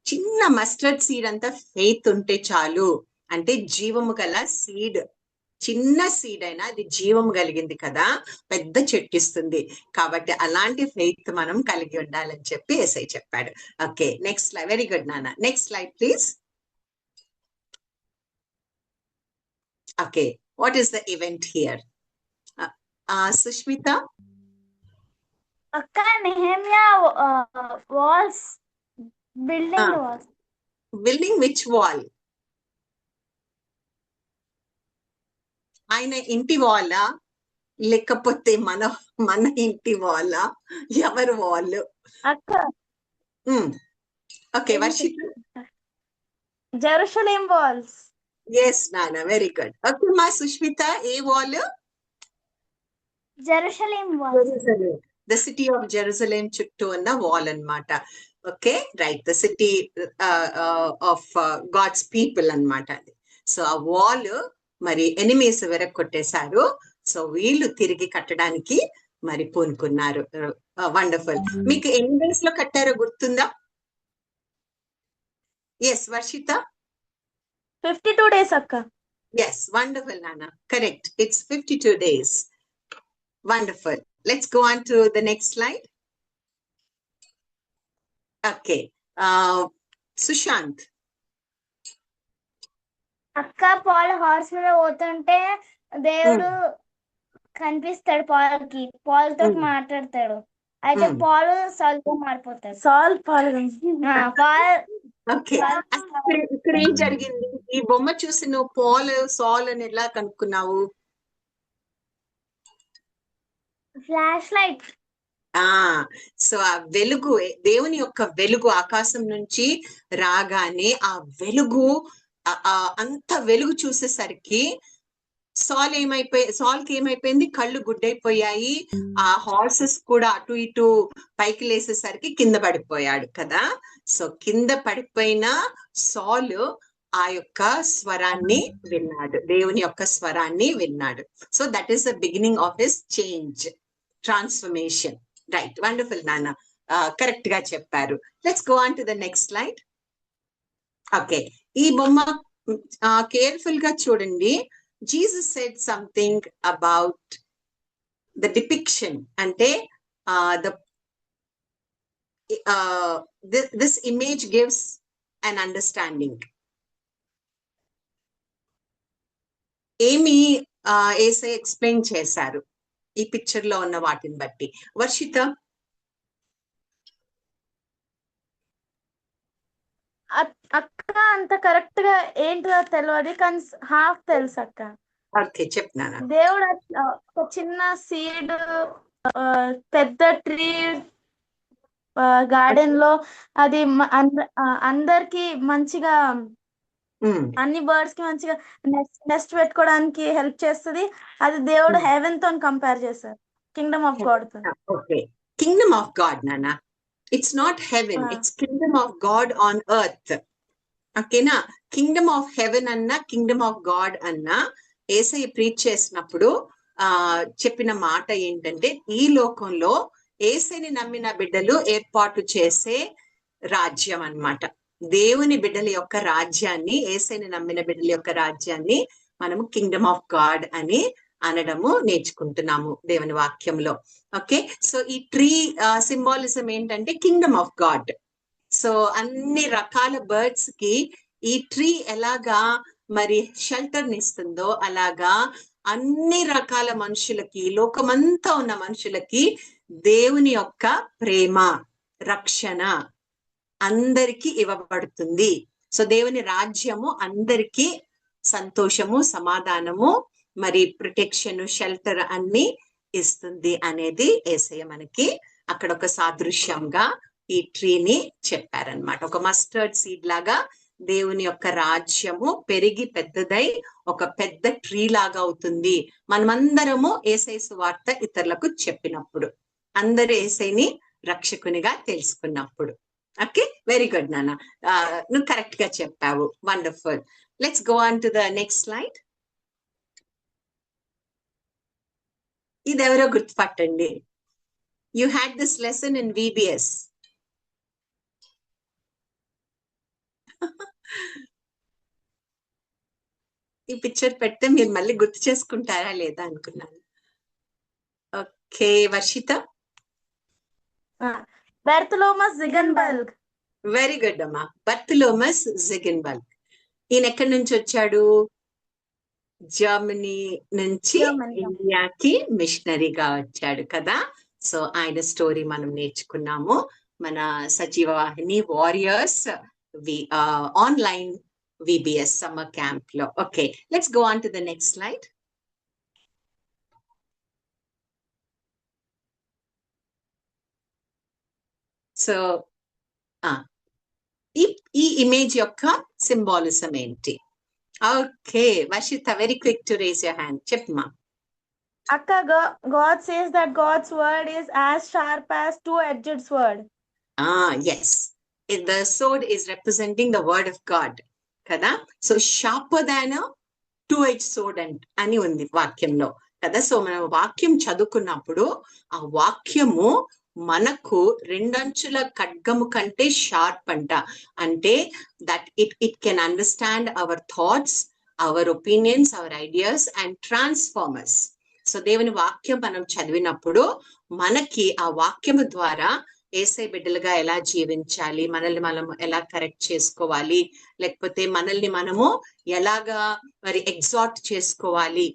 చిన్న మస్టర్డ్ సీడ్ అంతా ఫెయిత్ ఉంటే చాలు, అంటే జీవము గల సీడ్, చిన్న సీడ్ అయినా అది జీవం కలిగింది కదా, పెద్ద చెట్టిస్తుంది. కాబట్టి అలాంటి ఫెయిత్ మనం కలిగి ఉండాలని చెప్పి యేసయ్య చెప్పాడు. Okay, next slide. Very good నాన్న. Next slide please. Okay, what is the event here? Sushmita? అక్క Nehemiah walls building walls. Building which wall? ఆయన ఇంటి వాలా లేకపోతే మన ఇంటి వాలా? ఎవరు వాల్? అక్క okay, Varshitha. Jerusalem walls. Yes నాన్న, వెరీ గుడ్. ఓకే మా సుష్మిత, ఏ wall? Jerusalem walls. The city of Jerusalem చుట్టూ ఉన్న వాల్ అన్నమాట. Okay, right. The city of God's people అన్నమాట అది. సో ఆ వాల్ మరి ఎనిమీస్ వెరక్కొట్టేశారు. సో వీళ్ళు తిరిగి కట్టడానికి మరి పూనుకున్నారు. వండర్ఫుల్. మీకు ఎన్ని డేస్ లో కట్టారో గుర్తుందా? ఎస్ వర్షిత. 52 days అక్క. Yes, wonderful, Nana. Correct. It's 52 days. Wonderful. Let's go on to the next slide. Okay. Sushant. అక్క పాల్ హార్స్ మీద పోతుంటే దేవుడు కనిపిస్తాడు పాల్కి, పాల్ తోటి మాట్లాడతాడు. అయితే పాల్ సాల్ తో మారిపోతాడు. సాల్ పాల్. పాల్ ఓకే, ఇక్కడ ఏం జరిగింది? ఈ బొమ్మ చూసి నువ్వు పాల్ సాల్ అని ఎలా కనుక్కున్నావు? Flash light. సో ఆ వెలుగు, దేవుని యొక్క వెలుగు ఆకాశం నుంచి రాగానే ఆ వెలుగు, అంత వెలుగు చూసేసరికి సాల్కి ఏమైపోయింది, కళ్ళు గుడ్డైపోయాయి. ఆ హార్సెస్ కూడా అటు ఇటు పైకి లేసేసరికి కింద పడిపోయాడు కదా. సో కింద పడిపోయిన సాల్ ఆ యొక్క స్వరాన్ని విన్నాడు, దేవుని యొక్క స్వరాన్ని విన్నాడు. So that is the beginning of his change, transformation. Right, wonderful నాన్న, కరెక్ట్ గా చెప్పారు. Let's go on to the next slide. Okay, ఈ బొమ్మ కేర్ఫుల్ గా చూడండి. Jesus said something about the depiction, ante this image gives an understanding. ఏమి ఏసై explain చేశారు ఈ పిక్చర్ లో ఉన్న వాటిని బట్టి? వర్షిత. అక్క అంత కరెక్ట్ గా ఏంటో తెలియదు, కానీ హాఫ్ తెలుసు అక్క. ఓకే, చెప్తున్నాను. దేవుడు ఒక చిన్న సీడ్ పెద్ద ట్రీ గార్డెన్ లో అది అందరికి మంచిగా, అన్ని బర్డ్స్ కి మంచిగా నెస్ట్ పెట్టుకోవడానికి హెల్ప్ చేస్తుంది. అది దేవుడు హెవెన్ తో కంపేర్ చేశారు, కింగ్డమ్ ఆఫ్ గాడ్ తో. ఓకే, కింగ్డమ్ ఆఫ్ గాడ్ నాన్న, it's not heaven, it's kingdom of God on earth. ఓకేనా? కింగ్డమ్ ఆఫ్ హెవెన్ అన్నా కింగ్డమ్ ఆఫ్ గాడ్ అన్నా యేసయ్య ప్రీచ్ చేసినప్పుడు చెప్పిన మాట ఏంటంటే, ఈ లోకంలో యేసయ్యని నమ్మిన బిడ్డలు ఏర్పాటు చేసే రాజ్యం అన్నమాట. దేవుని బిడ్డల యొక్క రాజ్యాన్ని, యేసయ్యని నమ్మిన బిడ్డల యొక్క రాజ్యాన్ని మనము కింగ్డమ్ ఆఫ్ గాడ్ అని అనడము నేర్చుకుంటున్నాము దేవుని వాక్యంలో. ఓకే, సో ఈ ట్రీ సింబాలిజం ఏంటంటే కింగ్డమ్ ఆఫ్ గాడ్. సో అన్ని రకాల బర్డ్స్ కి ఈ ట్రీ ఎలాగా మరి షెల్టర్ నిస్తుందో, అలాగా అన్ని రకాల మనుషులకి, లోకమంతా ఉన్న మనుషులకి దేవుని యొక్క ప్రేమ, రక్షణ అందరికీ ఇవ్వబడుతుంది. సో దేవుని రాజ్యము అందరికీ సంతోషము, సమాధానము, మరి ప్రొటెక్షన్, షెల్టర్ అన్ని ఇస్తుంది అనేది యేసయ్య మనకి అక్కడ ఒక సాదృశ్యంగా ఈ ట్రీని చెప్పారనమాట. ఒక మస్టర్డ్ సీడ్ లాగా దేవుని యొక్క రాజ్యము పెరిగి పెద్దదై ఒక పెద్ద ట్రీ లాగా అవుతుంది మనమందరము యేసయ్య సువార్త ఇతరులకు చెప్పినప్పుడు, అందరూ యేసయ్యని రక్షకునిగా తెలుసుకున్నప్పుడు. ఓకే, వెరీ గుడ్ నాన్న, నువ్వు కరెక్ట్ గా చెప్పావు, wonderful. Let's go on to the next slide. ఇదెవరో గుర్తుపట్టండి. You had this lesson in VBS. ఈ పిక్చర్ పెడితే మీరు మళ్ళీ గుర్తు చేసుకుంటారా లేదా అనుకున్నాను. Okay, Varshitha. Bartholomaeus Ziegenbalg. Very good అమ్మా, బర్తలోమస్ జిగన్బర్గ్. ఈయన ఎక్కడి నుంచి వచ్చాడు? జర్మనీ నుంచి ఇండియాకి మిషనరీగా వచ్చాడు కదా. సో ఆయన స్టోరీ మనం నేర్చుకున్నాము మన Sajeeva Vahini warriors online VBS summer camp లో. Okay, let's go on to the next slide. So ఈ ఇమేజ్ యొక్క సింబాలిజం ఏంటి? Okay, Varshitha, very quick to raise your hand. చెప్పమ్మా. Akka, God says that God's word is as sharp as two-edged sword. Yes. The sword is representing the word of God. Kada? So sharper than a two-edged sword అని ఉంది వాక్యంలో కదా. So మనం వాక్యం చదువుకున్నప్పుడు ఆ వాక్యము మనకు రెండంచుల ఖడ్గము కంటే షార్ప్ అంట. అంటే that it can understand our thoughts, hour opinions, hour ideas and transformers. So దేవుని వాక్యం మనం చదివినప్పుడు మనకి ఆ వాక్యము ద్వారా యేసయ్య బిడ్డలుగా ఎలా జీవించాలి, మనల్ని మనం ఎలా కరెక్ట్ చేసుకోవాలి, లేకపోతే మనల్ని మనము ఎలాగా మరి ఎగ్జార్ట్ చేసుకోవాలి,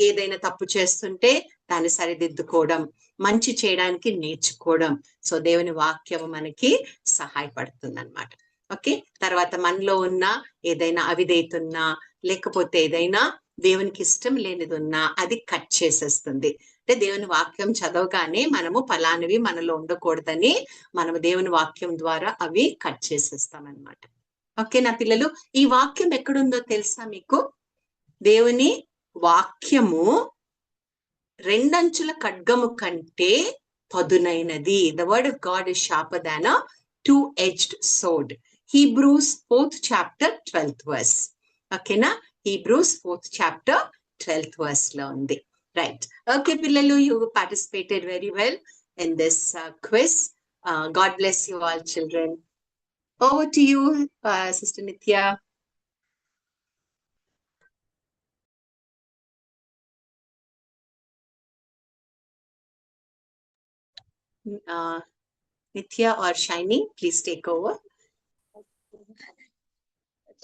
ఏదైనా తప్పు చేస్తుంటే దాన్ని సరిదిద్దుకోవడం, మంచి చేయడానికి నేర్చుకోవడం. సో దేవుని వాక్యము మనకి సహాయపడుతుంది అన్నమాట. ఓకే, తర్వాత మనలో ఉన్న ఏదైనా అవిధేయత ఉన్నా, లేకపోతే ఏదైనా దేవునికి ఇష్టం లేనిది ఉన్నా అది కట్ చేసేస్తుంది. అంటే దేవుని వాక్యం చదవగానే మనము ఫలానివి మనలో ఉండకూడదని మనము దేవుని వాక్యం ద్వారా అవి కట్ చేసేస్తామన్నమాట. ఓకే నా పిల్లలు, ఈ వాక్యం ఎక్కడుందో తెలుసా మీకు? దేవుని వాక్యము రెండంచుల ఖడ్గము కంటే పదునైనది. The word of God is sharper than a two-edged sword. Hebrews 4th chapter 12th verse. ఓకేనా? Hebrews 4th chapter 12th verse లో ఉంది. రైట్. ఓకే పిల్లలు, you participated very well in this quiz. God bless you all children. Over to you, Sister Nithya. Nithya or Shiny, please take over.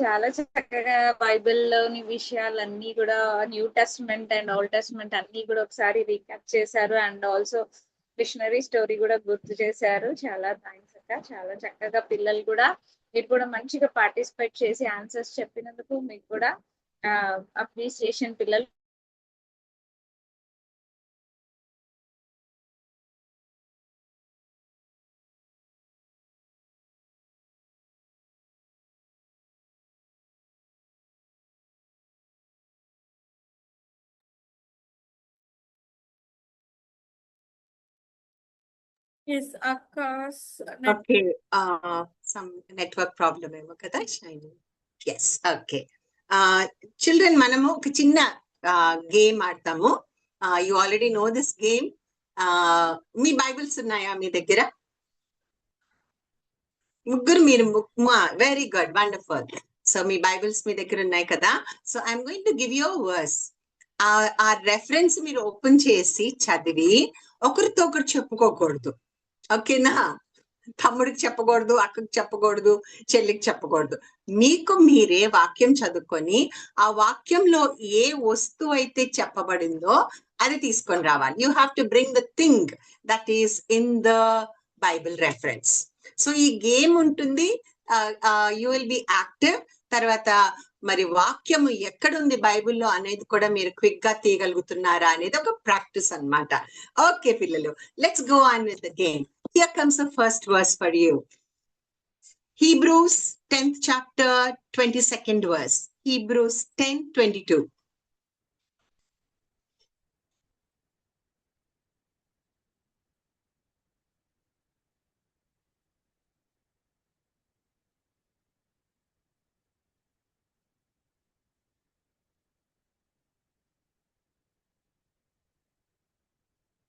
చాలా చక్కగా బైబిల్లోని విషయాలన్నీ కూడా new testament and old testament అన్ని కూడా ఒకసారి రీక్యాప్ చేశారు. అండ్ ఆల్సో మిషనరీ స్టోరీ కూడా గుర్తు చేశారు. చాలా థ్యాంక్స్ అక్క. చాలా చక్కగా పిల్లలు కూడా మీరు కూడా మంచిగా పార్టిసిపేట్ చేసి ఆన్సర్స్ చెప్పినందుకు మీకు కూడా అప్రిసియేషన్. పిల్లలు Yes, Akka. Okay, some network problem ఏమో కదా Shiny. Yes, okay. Children, మనము ఒక చిన్న గేమ్ ఆడతాము. You already know this game. మీ బైబిల్స్ ఉన్నాయా మీ దగ్గర? ముగ్గురు మీరు వెరీ గుడ్, వండర్ఫుల్. సో మీ బైబిల్స్ మీ దగ్గర ఉన్నాయి కదా. So I'm going to give you verse. ఆ రెఫరెన్స్ మీరు ఓపెన్ చేసి చదివి ఒకరితో ఒకరు చెప్పుకోకూడదు. ఓకేనా? తమ్ముడికి చెప్పకూడదు, అక్కకి చెప్పకూడదు, చెల్లికి చెప్పకూడదు. మీకు మీరే వాక్యం చదువుకొని ఆ వాక్యంలో ఏ వస్తువు అయితే చెప్పబడిందో అది తీసుకొని రావాలి. You have to bring the thing that is in the Bible reference. So ఈ గేమ్ ఉంటుంది. You will be active. తర్వాత మరి వాక్యము ఎక్కడుంది బైబిల్లో అనేది కూడా మీరు క్విక్ గా తీయగలుగుతున్నారా అనేది ఒక ప్రాక్టీస్ అన్నమాట. ఓకే పిల్లలు, let's go on with the game. Here comes the first verse for you. Hebrews 10th chapter 22nd verse. Hebrews 10:22.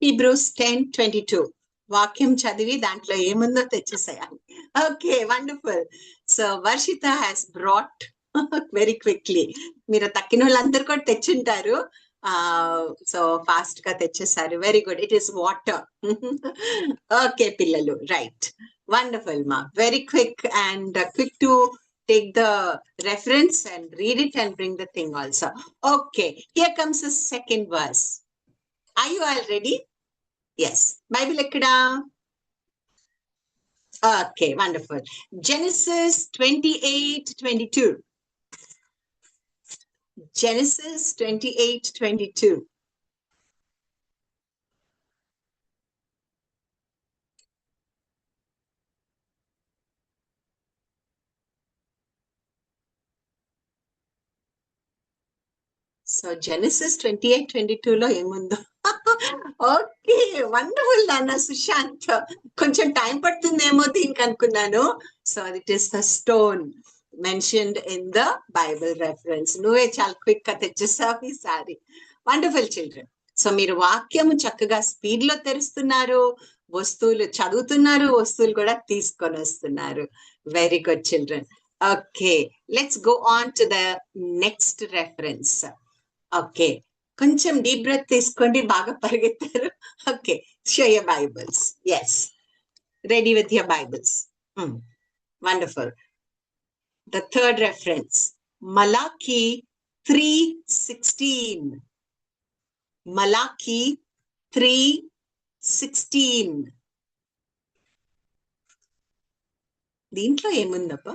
Hebrews 10:22. వాక్యం చదివి దాంట్లో ఏముందో తెచ్చేసేయాలి. Okay, wonderful. So Varshitha has brought very quickly. మీరు తక్కిన వాళ్ళందరూ కూడా తెచ్చుంటారు. సో ఫాస్ట్ గా తెచ్చేసారు. Very good. It is water. Okay పిల్లలు, రైట్, వండర్ఫుల్ మా. Very quick and quick to take the reference and read it and bring the thing also. Okay, here comes the second verse. Are you all ready? Yes. Bible ekkada? Okay, wonderful. Genesis 28:22. Genesis 28:22. So Genesis 28:22 లో ఏముందో? Okay, wonderful నాన్న సుశాంత్. కొంచెం time పడుతుందేమో దీనికి అనుకున్నాను. So it is the stone mentioned in the Bible reference. నువ్వే చాలా quick గా తెచ్చేసావు ఈసారి. Wonderful children. సో మీరు వాక్యము చక్కగా స్పీడ్ లో తెరుస్తున్నారు, వస్తువులు చదువుతున్నారు, వస్తువులు కూడా తీసుకొని వస్తున్నారు. Very good children. Okay, let's go on to the next reference. Okay, కొంచెం డీప్ బ్రెత్ తీసుకోండి. బాగా పరిగెత్తారు. ఓకే, show your bibles. Yes, ready with your bibles. Wonderful. The third reference, Malachi 3:16. Malachi 3:16. దీంట్లో ఏముందప్ప?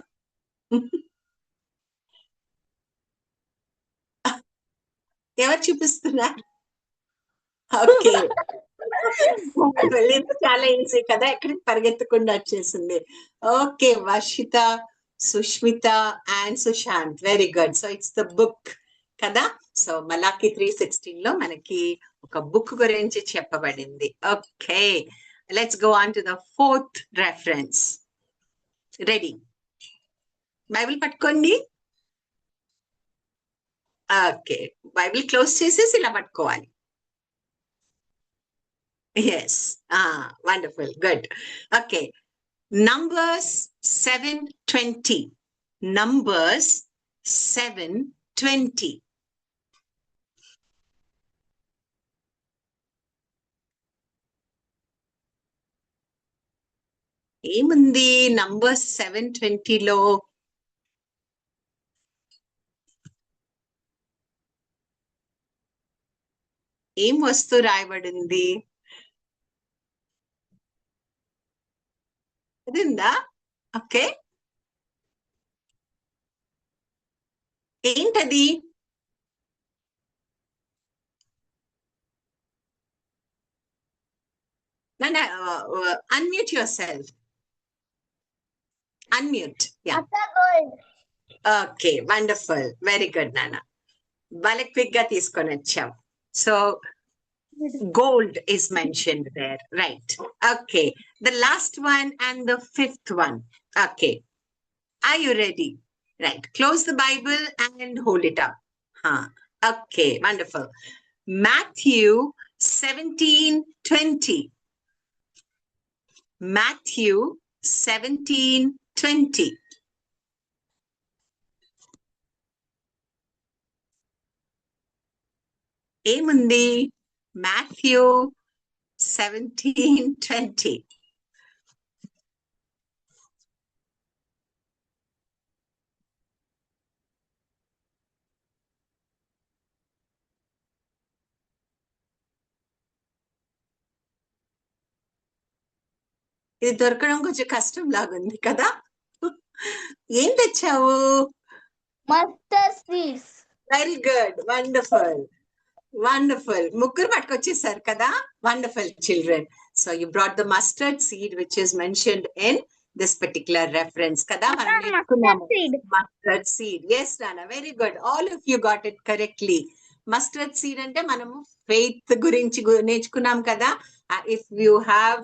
ఎవరు చూపిస్తున్నారు? ఓకే. చాలా ఈజీ కదా, ఎక్కడికి పరిగెత్తకుండా వచ్చేసింది. Okay, Varshitha, Sushmitha and Sushant, very good. So it's the book కదా. సో మలాకి 3:16 లో మనకి ఒక బుక్ గురించి చెప్పబడింది. Okay, let's go on to the 4th reference. Ready? Bible పట్టుకోండి. ఓకే, బైబిల్ క్లోజ్ చేసేసి ఇలా పట్టుకోవాలి. Yes. Wonderful. Good. Okay. Numbers 7:20. Numbers 7:20. ఏముంది నంబర్స్ 7:20 లో? ఏం వస్తూ రాయబడింది? అదిందా? ఓకే, ఏంటది? Unmute your self. Unmute. Yeah, okay, wonderful, very good నాన్న. వాళ్ళకి క్విక్ గా తీసుకొని వచ్చాం. So gold is mentioned there, right? Okay, the last one and the 5th one. Okay, are you ready? Right, close the Bible and hold it up. Okay, wonderful. Matthew 17:20. Matthew 17:20. ఏముంది? Matthew 17:20. ఇది దొరకడం కొంచెం కష్టం లాగుంది కదా. ఏం తెచ్చావు? Mustard seeds. Very good, wonderful, wonderful. ముగ్గురు పట్టుకొచ్చేసారు కదా. Wonderful children. So you brought the mustard seed which is mentioned in this particular reference కదా. మనం నేర్చుకున్నాము మస్టర్డ్ సీడ్. ఎస్ నాన్న, very good. All of you got it correctly. Mustard seed అంటే మనము faith గురించి నేర్చుకున్నాం కదా. ఇఫ్ యు హ్యావ్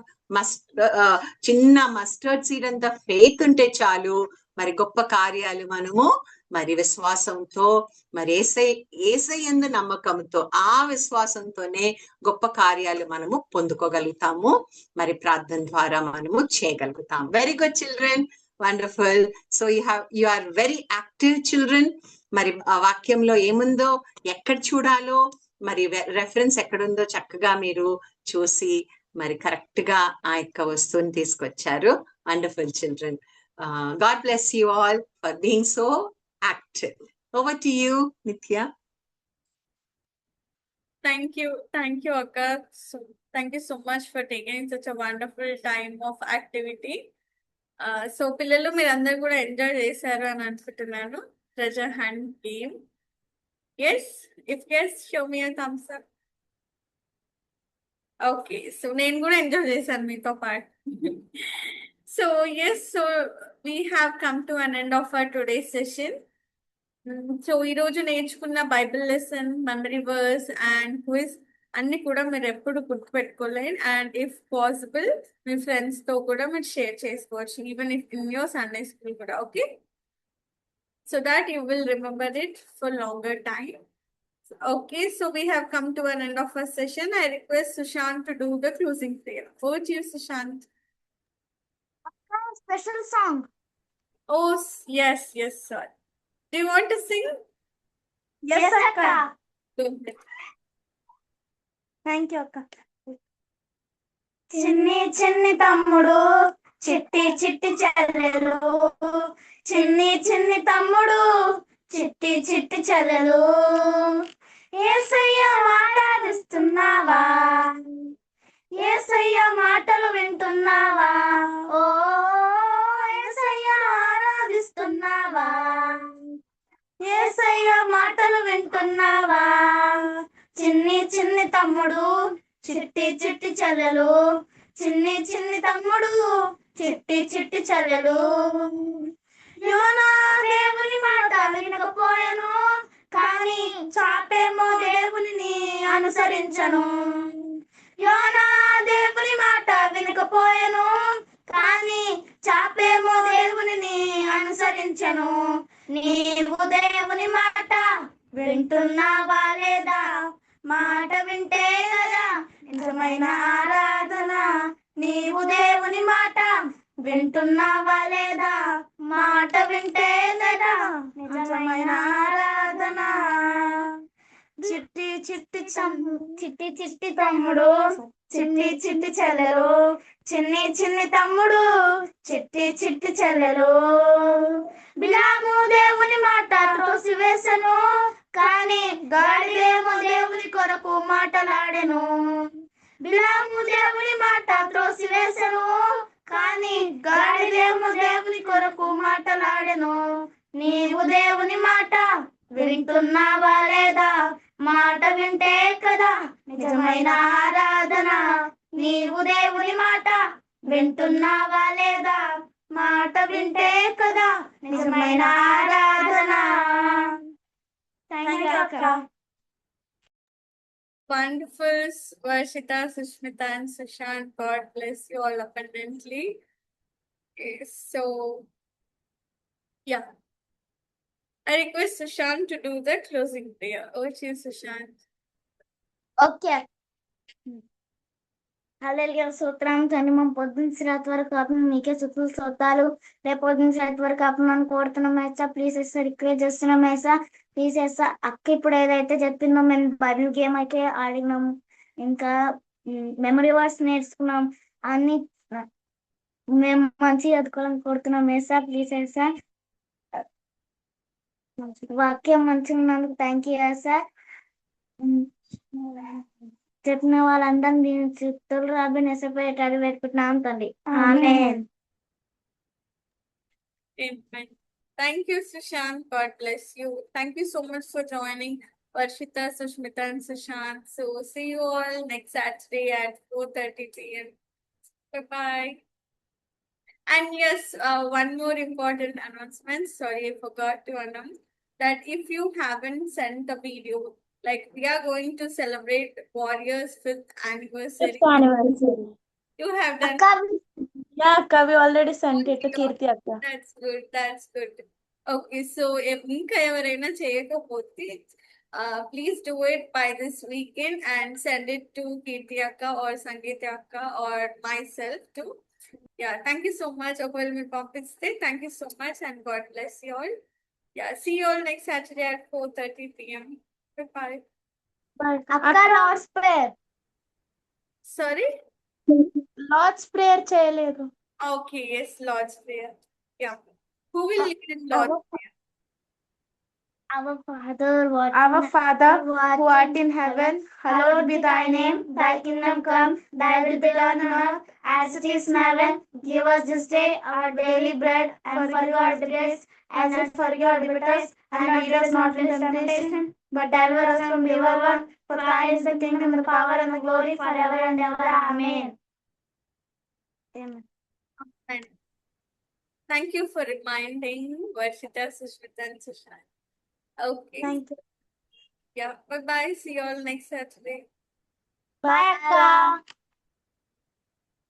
చిన్న మస్టర్డ్ సీడ్ అంత ఫెయిత్ ఉంటే చాలు, మరి గొప్ప కార్యాలు మనము మరి విశ్వాసంతో, మరి ఏసై యందు నమ్మకంతో, ఆ విశ్వాసంతోనే గొప్ప కార్యాలు మనము పొందుకోగలుగుతాము, మరి ప్రార్థన ద్వారా మనము చేయగలుగుతాం. Very good children, wonderful. So you are very active children. మరి ఆ వాక్యంలో ఏముందో, ఎక్కడ చూడాలో, మరి రెఫరెన్స్ ఎక్కడుందో చక్కగా మీరు చూసి మరి కరెక్ట్ గా ఆ యొక్క వస్తువుని తీసుకొచ్చారు. Wonderful children. God bless you all for being so active. Over to you, Nithya. Thank you, Akka. So, thank you so much for taking such a wonderful time of activity. So, పిల్లలు మీరు అందరు కూడా enjoy చేశారు అని అనుకుంటున్నాను. Treasure Hunt team. Yes, if yes, show me a thumbs up. Okay, so నేను కూడా enjoy చేశాను మీతో పాటు. So yes, so we have come to an end of our today's session. So ఈ రోజు నేర్చుకున్న bible lesson, memory verse and quiz అన్ని కూడా మీరు ఎప్పుడు గుర్తుపెట్టుకోలేదు. అండ్ ఇఫ్ పాసిబుల్ మీ ఫ్రెండ్స్ తో కూడా మీరు షేర్ చేసుకోవచ్చు, even if in your Sunday school కూడా. Okay, so that you will remember it for longer time. Okay, so we have come to an end of our session. I request Sushant to do the closing prayer. Over to you, Sushant. Special song. Oh, yes, sir. Do you want to sing? Yes, Akka. Go ahead. Thank you, Akka. చిన్ని చిన్ని తమ్ముడు, చిట్టి చిట్టి చెల్లెలు, చిన్ని చిన్ని తమ్ముడు, చిట్టి చిట్టి చెల్లెలు, యేసయ్య ఆరాధిస్తున్నావా, యేసయ్య మాటలు వింటున్నావా, ఓ యేసయ్య ఆరాధిస్తున్నావా, యేసయ్య మాటలు వింటున్నావా, చిన్ని చిన్ని తమ్ముడు, చిట్టి చిట్టి చెల్లెలు, చిన్ని చిన్ని తమ్ముడు, చిట్టి చిట్టి చెల్లెలు. యోనా దేవుని మాట వినకపోయాను, కానీ చాపేమో దేవుని అనుసరించను. యోనా దేవుని మాట వినకపోయాను, కానీ చాపేమో దేవుని అనుసరించను. నీవు దేవుని మాట వింటున్నావా లేదా? మాట వింటే కదా నిజమైన ఆరాధన. నీవు దేవుని మాట వింటున్నావా లేదా? మాట వింటే కదా నిజమైన ఆరాధన. చిట్టి చిట్టి చిట్టి చిట్టి తమ్ముడు, చిట్టి చిట్టి చెల్లెలు, చిన్ని చిన్ని తమ్ముడు, చిట్టి చిట్టి చెల్లెలు. బిలాము దేవుని మాట త్రోసివేసెను, కానీ గాడిదేమో దేవుని కొరకు మాటలాడెను. బిలాము దేవుని మాట త్రోసివేసెను, కానీ గాడిదేమో దేవుని కొరకు మాటలాడెను. నీవు దేవుని మాట వింటున్నావా లేదా? మాట వింటే కదా నిజమైన ఆరాధన. నీవు దేవుని మాట వింటున్నావా లేదా? మాట వింటే కదా నిజమైన ఆరాధన. థ్యాంక్ యూ అక్క. Wonderful, Varshita, Sushmita, and Sushant. God bless you all abundantly. Okay, so, yeah. I request Sushant to do the closing prayer. Over to you, Sushant. Okay. Hallelujah స్తోత్రం తండ్రి. మనం పొద్దున్న రాత్రి వరకు ఆపణ మీకే స్తుతులు స్తోత్రాలు. రేపు పొద్దున్న రాత్రి వరకు ఆపణను కోరుతున్నాం మేసా. ప్లీజ్ వేస్తా రిక్వెస్ట్ చేస్తున్నాం మేసా. ప్లీజ్ వేస్తా అక్క ఇప్పుడు ఏదైతే చెప్పిందో మేము బైబిల్ గేమ్ అయితే ఆడినాము, ఇంకా మెమరీ వర్డ్స్ నేర్చుకున్నాం. అన్ని మేము మంచిగా చదువుకోవాలని కోరుతున్నాం మేసా. ప్లీజ్ వేసా వాక్యం మంచిగా ఉన్నందుకు థ్యాంక్ యూ సార్. చెప్పిన వాళ్ళందరినీ నేను చిత్తూరు రాబి నెసపోయేట అడిగి పెట్టుకుంటున్నాం తండ్రి. ఆమేన్. Amen. Thank you, Sushant. God bless you. Thank you so much for joining Varshita, Sushmita, and Sushant. So, see you all next Saturday at 4:30 p.m. Bye-bye. And yes, one more important announcement. Sorry, I forgot to announce that if you haven't sent the video, like we are going to celebrate Warriors' 5th anniversary. You have done. Yeah, Akka, we already sent it to Kirti Akka. That's good. That's good. Okay, so if ఇంకా ఎవరైనా చేయకపోతే please do it by this weekend and send it to Kirti Akka or Sangeeta Akka or myself too. Yeah, thank you so much. ఒకవేళ మీరు పంపిస్తే thank you so much and God bless you all. Yeah, see you all next Saturday at 4:30 p.m. Goodbye. అక్క Lord's prayer. Sorry? Lord's prayer చేయలేదు. Okay, yes, Lord's Prayer. Yeah. Who will lead in Lord's Prayer? Our Father, Our Father, who art in heaven, hallowed be thy name. Thy kingdom come, thy will be done on earth as it is in heaven. Give us this day our daily bread, and forgive our debts as we forgive our debtors, and lead us not into temptation, but deliver us from the evil one. For thine is the kingdom, the power, and the glory forever and ever. Amen. Amen. And thank you for reminding Varshita, Sushmita, and Sushant. Okay. Thank you. Yeah. Bye-bye. See you all next Saturday. Bye, Akka.